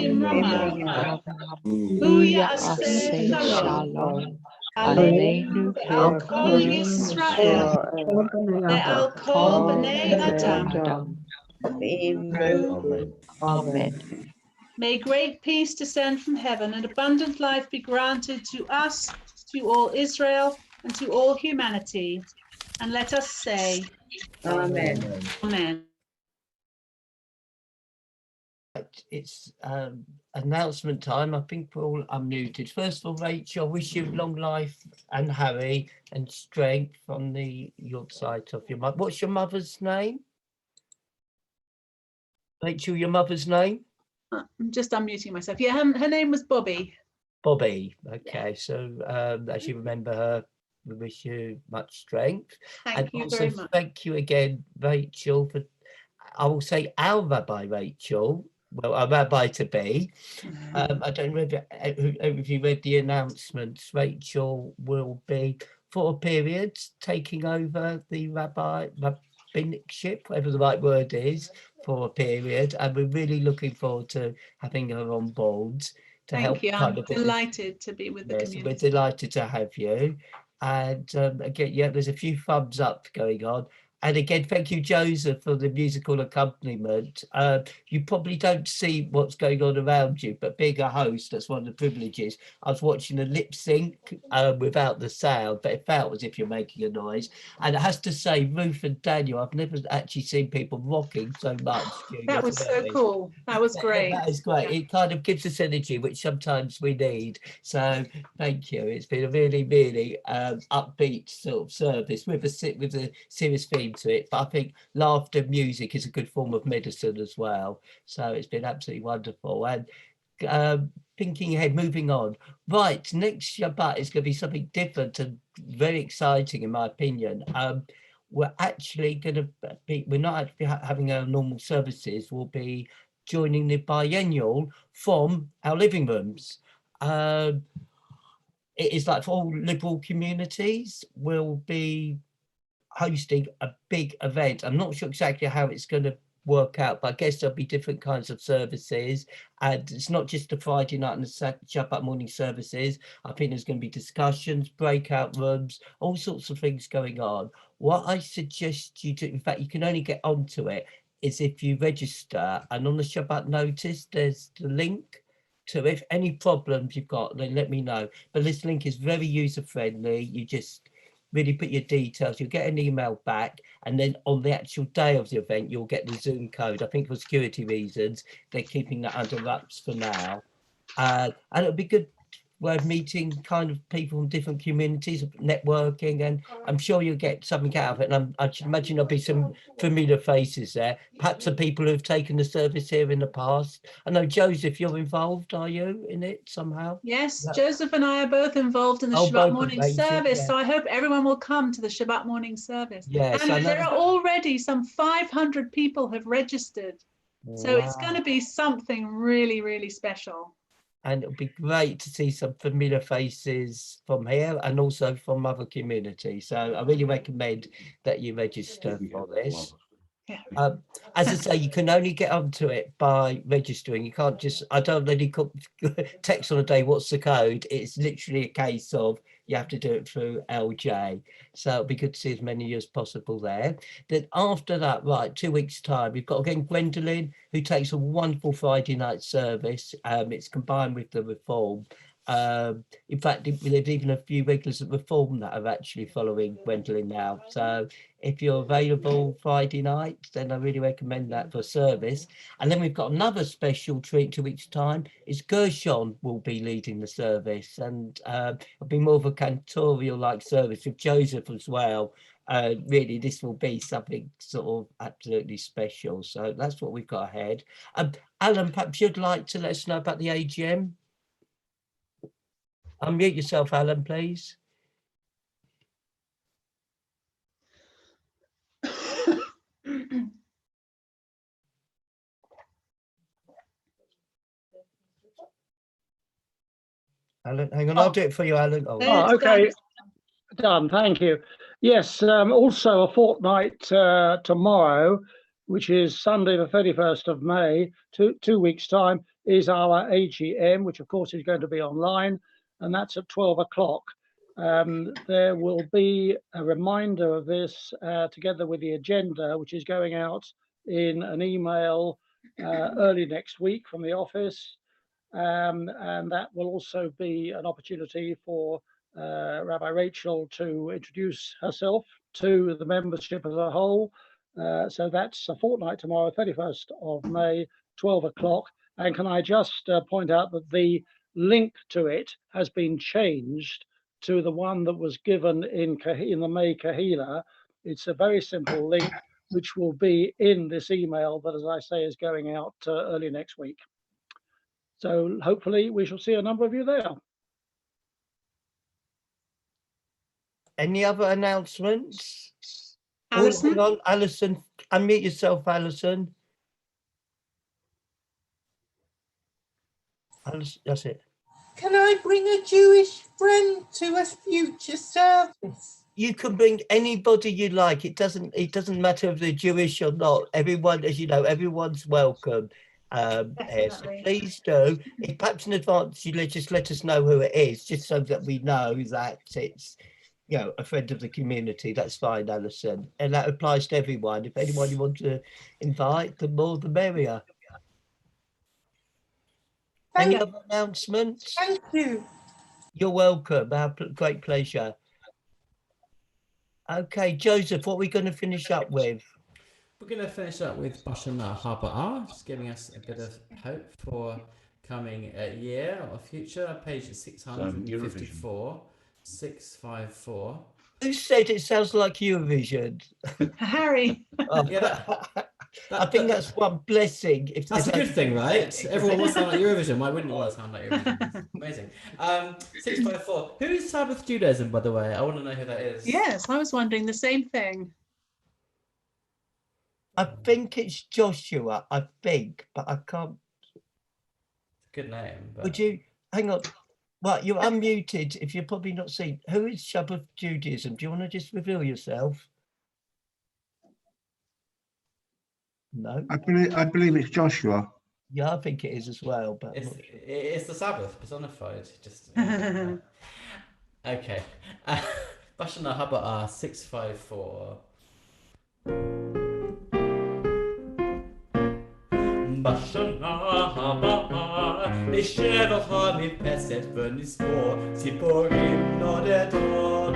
Huya Asay Shalom Aleinu Al Kol Yisrael Al Kol B'nei Adam. Amen. May great peace descend from heaven and abundant life be granted to us, to all Israel, and to all humanity. And let us say, Amen. Amen. It's announcement time. I think we're all unmuted. First of all, Rachel, I wish you long life and Harry and strength on your side of your mother. What's your mother's name? Rachel, your mother's name? I'm just unmuting myself. Yeah, her name was Bobby. Bobby. Okay, so as you remember her, we wish you much strength. Thank you also very much. thank you again, Rachel, for, I will say, our Rabbi Rachel, well, our Rabbi to be. I don't know if you read the announcements. Rachel will be, for a period, taking over the rabbinicship, whatever the right word is, for a period, and we're really looking forward to having her on board to help Thank you. kind I'm of delighted to be with the Yes, community. we're delighted to have you. And again, yeah, there's a few thumbs up going on. And again, thank you, Joseph, for the musical accompaniment. You probably don't see what's going on around you, but being a host, that's one of the privileges. I was watching a lip sync without the sound, but it felt as if you're making a noise. And it has to say, Ruth and Daniel, I've never actually seen people rocking so much during That a was so service. cool. That was great. That is great. Yeah. It kind of gives us energy, which sometimes we need. So thank you. It's been a really, really upbeat sort of service with a serious theme to it. But I think laughter, music is a good form of medicine as well. So it's been absolutely wonderful. And thinking ahead, moving on. Right, next Shabbat is going to be something different and very exciting, in my opinion. We're actually going to be, we're not actually having our normal services, we'll be joining the biennial from our living rooms. It is like for all liberal communities, we'll be hosting a big event. I'm not sure exactly how it's going to work out, but I guess there'll be different kinds of services, and it's not just the Friday night and the Shabbat morning services. I think there's going to be discussions, breakout rooms, all sorts of things going on. What I suggest you do, in fact, you can only get onto it, is if you register, and on the Shabbat notice, there's the link to it. If any problems you've got, then let me know. But this link is very user friendly. You just really put your details, you'll get an email back, and then on the actual day of the event, you'll get the Zoom code. I think for security reasons, they're keeping that under wraps for now. And it'll be good way of meeting kind of people from different communities, networking, and I'm sure you'll get something out of it. And I should imagine there'll be some familiar faces there, perhaps some people who've taken the service here in the past. I know, Joseph, you're involved, are you, in it somehow? Yes, Joseph and I are both involved in the Oh, Shabbat both morning amazing, service, yeah. so I hope everyone will come to the Shabbat morning service. Yes, I And know. there are already some 500 people have registered, so it's going to be something really, really special. And it'll be great to see some familiar faces from here and also from other communities. So I really recommend that you register for this. Yeah. As I say, you can only get onto it by registering. You can't just, I don't really text on a day, what's the code? It's literally a case of you have to do it through LJ. So it'll be good to see as many as possible there. Then after that, right, 2 weeks time, we've got again Gwendolyn, who takes a wonderful Friday night service. It's combined with the Reform. In fact, there's even a few regulars at Reform that are actually following Gwendolyn now. So if you're available Friday night, then I really recommend that for service. And then we've got another special treat 2 weeks time. Is Gershon will be leading the service, and it'll be more of a cantorial like service with Joseph as well. Really, this will be something sort of absolutely special. So that's what we've got ahead. Alan, perhaps you'd like to let us know about the AGM? Unmute yourself, Alan, please. Alan, hang on, I'll do it for you, Alan. Oh, okay, done, thank you. Yes, also a fortnight tomorrow, which is Sunday the 31st of May, 2 weeks' time, is our AGM, which of course is going to be online, and that's at 12 o'clock. There will be a reminder of this together with the agenda, which is going out in an email early next week from the office. And that will also be an opportunity for Rabbi Rachel to introduce herself to the membership as a whole. So that's a fortnight tomorrow, 31st of May, 12 o'clock. And can I just point out that the link to it has been changed to the one that was given in the May Kahila. It's a very simple link, which will be in this email that, as I say, is going out early next week. So hopefully we shall see a number of you there. Any other announcements? Alison? Hang on, Alison, unmute yourself, Alison. Alison, that's it. Can I bring a Jewish friend to a future service? You can bring anybody you like. It doesn't matter if they're Jewish or not. Everyone, as you know, everyone's welcome. So please do. If perhaps in advance, you just let us know who it is, just so that we know that it's, you know, a friend of the community. That's fine, Alison, and that applies to everyone. If anyone you want to invite, the more the merrier. Any other announcements? Thank you. You're welcome. Our great pleasure. Okay, Joseph, what are we going to finish up with? We're going to finish up with Bashana Haba'ah, just giving us a bit of hope for coming year or future. Page 654, 654. Who said it sounds like Eurovision? Harry. Yeah, I think that's one blessing. That's a good thing, right? Everyone wants to sound like Eurovision. Why wouldn't you want to sound like Eurovision? Amazing. 654. Who is Sabbath Judaism, by the way? I want to know who that is. Yes, I was wondering the same thing. I think it's Joshua, I think, but I can't. Good name. But... Would you hang on? Well, you're unmuted if you're probably not seen. Who is Sabbath Judaism? Do you want to just reveal yourself? No. I believe it's Joshua. Yeah, I think it is as well. But it's the Sabbath personified. Just okay. Bashana Haba'ah 654. בשנה הבאה נשב לך מפסת ונספור ציפורים נודדות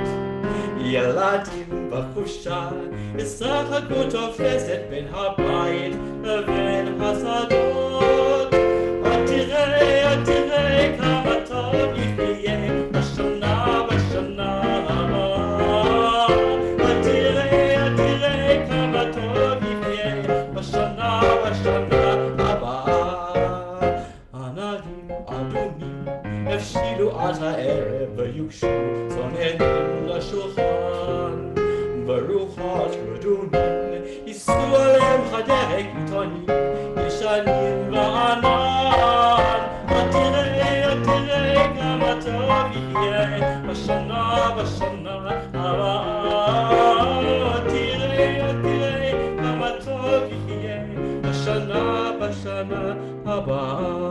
ילדים בחופשה ישחקו תופסת בין הבית לבין השדות תראה כמה טוב יחיה בשנה הבאה תראה כמה טוב יחיה בשנה הבשילו עד הערב ויוגשו צוננים לשולחן ברוחות רדומים יישאו עליהם הדרג עיתונים ישנים וענן תראה כמה טוב יחיה בשנה הבאה תראה כמה טוב יחיה בשנה הבאה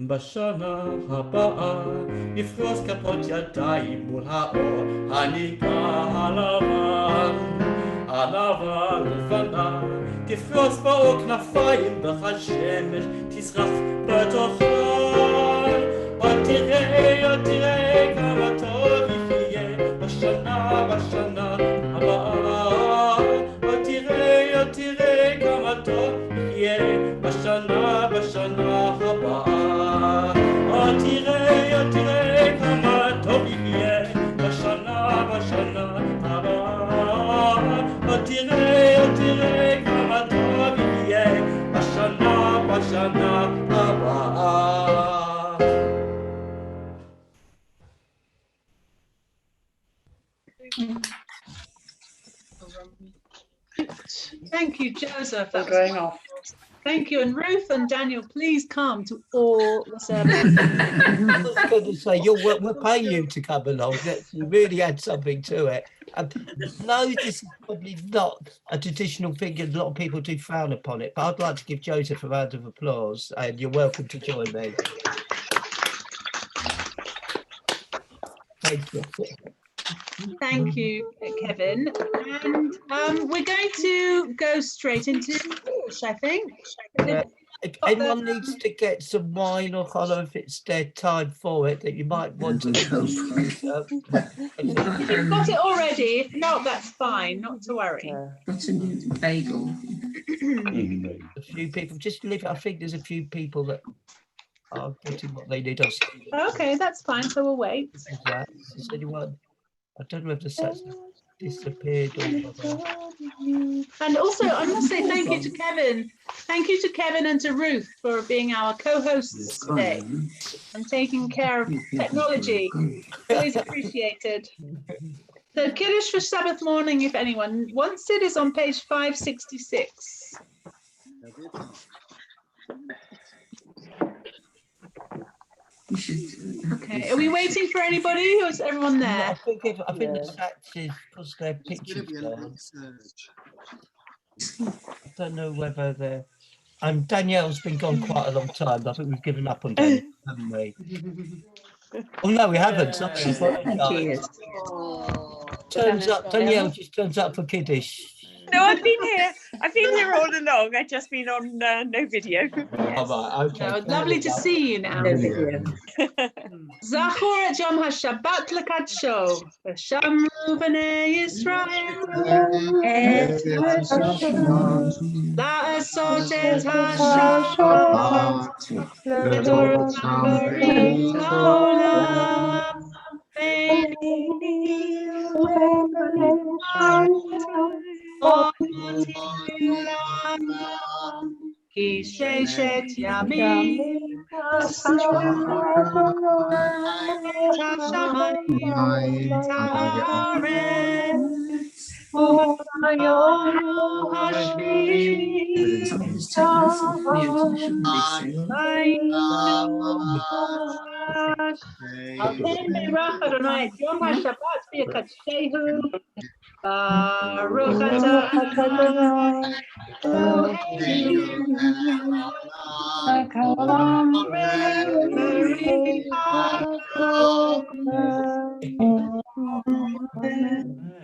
בשנה הבאה נפרוס כפות ידיים מול האור הניגה הלבן לבנה תפרוס באור כנפיים בחד שמש תזרח בתוכן תראה כמה טוב יחיה בשנה הבאה תראה כמה טוב יחיה בשנה הבאה תראה כמה טוב יחיה בשנה הבאה תראה כמה טוב יחיה בשנה הבאה. Thank you, Joseph. We're going off. Thank you. And Ruth and Daniel, please come to all the services. I was going to say, we'll pay you to come along. You really add something to it. No, this is probably not a traditional thing, and a lot of people do frown upon it, but I'd like to give Joseph a round of applause, and you're welcome to join me. Thank you. Thank you, Kevin. And we're going to go straight into English, I think. If anyone needs to get some wine or color, if it's their time for it, that you might want to. You've got it already. If not, that's fine. Not to worry. Got a new bagel. A few people, just leave it. I think there's a few people that are getting what they need. Okay, that's fine. So we'll wait. Is anyone? I don't know if the set's disappeared or whatever. And also, I must say thank you to Kevin. Thank you to Kevin and to Ruth for being our co-hosts today and taking care of technology. Always appreciated. So Kiddush for Sabbath morning, if anyone wants it, is on page 566. Okay, are we waiting for anybody, or is everyone there? I think the Sats is because their pictures gone. I don't know whether they're. Danielle's been gone quite a long time. I think we've given up on Danielle, haven't we? Oh no, we haven't. Sorry, I apologise. Turns up, Danielle just turns up for Kiddush. No, I've been here. I've been here all along. I've just been on no video. Oh, right, okay. No, lovely to see you now. No video. Zachor et Yom HaShabbat lekadsho, v'shamru b'nei Yisrael la'asot et HaShabbat v'torot ha'orim ha'olam Ki sheshet yamim Yom HaShabbat v'yakadshehu Baruch atah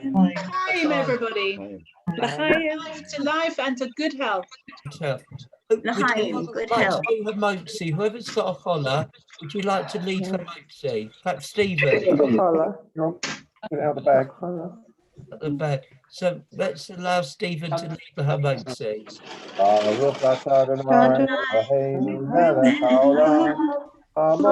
L'chaim, everybody. Life to life and to good health. L'chaim, good health. Whoever's got a collar, would you like to lead Hamotzi? Perhaps Stephen. Put it out the bag. At the back. So let's allow Stephen to lead the Hamotzi. Amen.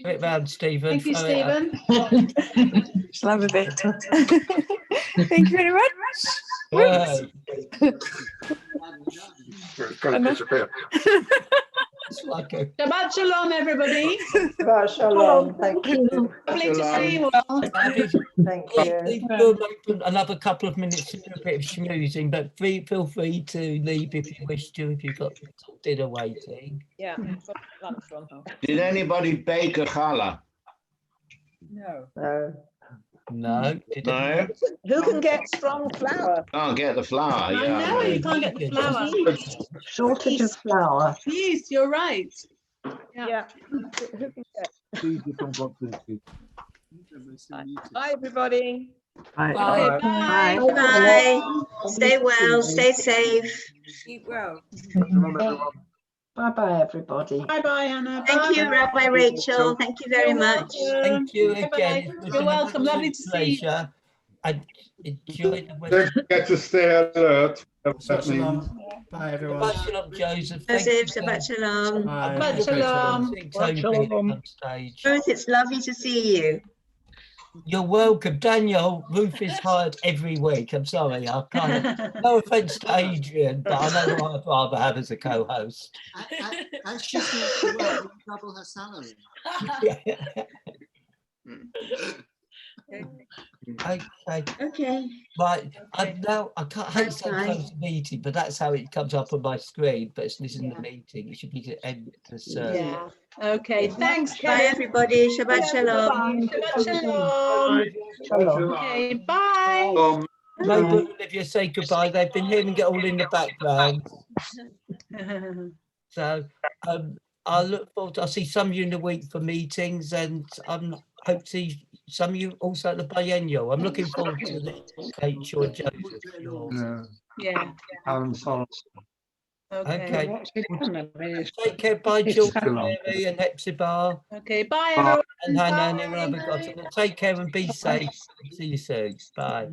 It round, Stephen. Thank you, Stephen. Shall I have a bit? Thank you very much. Right. It's going to disappear. Shabbat shalom, everybody. Shabbat shalom. Thank you. Lovely to see you all. Thank you. We'll open another couple of minutes to do a bit of schmoozing, but feel free to leave if you wish to, if you've got dinner waiting. Yeah. Lunch on. Did anybody bake a challah? No. No. No. Who can get strong flour? Can't get the flour. I Yeah. know you can't get the flour. Shortage of flour. Yes, you're right. Yeah. Who can get? Bye, everybody. Bye. Bye. Bye. Stay well. Stay safe. Keep well. Bye-bye, everybody. Bye-bye, Anna. Thank you, Rabbi Rachel. Thank you very much. Thank you Bye-bye. again. You're welcome. Lovely to see you. And enjoy the Don't weather. forget to stay alert. Shabbat shalom. Bye, everyone. Shabbat shalom, Joseph. Joseph, Shabbat shalom. Bye. Shabbat shalom. On stage. Ruth, it's lovely to see you. You're welcome, Daniel. Ruth is hired every week. I'm sorry, I can't. No offence to Adrian, but I know who I'd rather have as a co-host. As she's doing so well, we'll double her salary. Okay. Right. I hate to close the meeting, but that's how it comes up on my screen. But this isn't the meeting. It should be to end the service. Yeah. Okay. Thanks, Kevin. Bye, everybody. Shabbat shalom. Shabbat shalom. Okay. Bye. Maybe Olivia say goodbye. They've been hearing it all in the background. So I'll look forward to, I'll see some of you in the week for meetings, and hope to see some of you also at the biennial. I'm looking forward to the Rachel and Joseph. Yeah. I'm sorry. Okay. Take care. Bye, children, Mary and Hepzibah. Okay. Bye, everyone. And Hannah and everyone I've got. Take care and be safe. See you soon. Bye.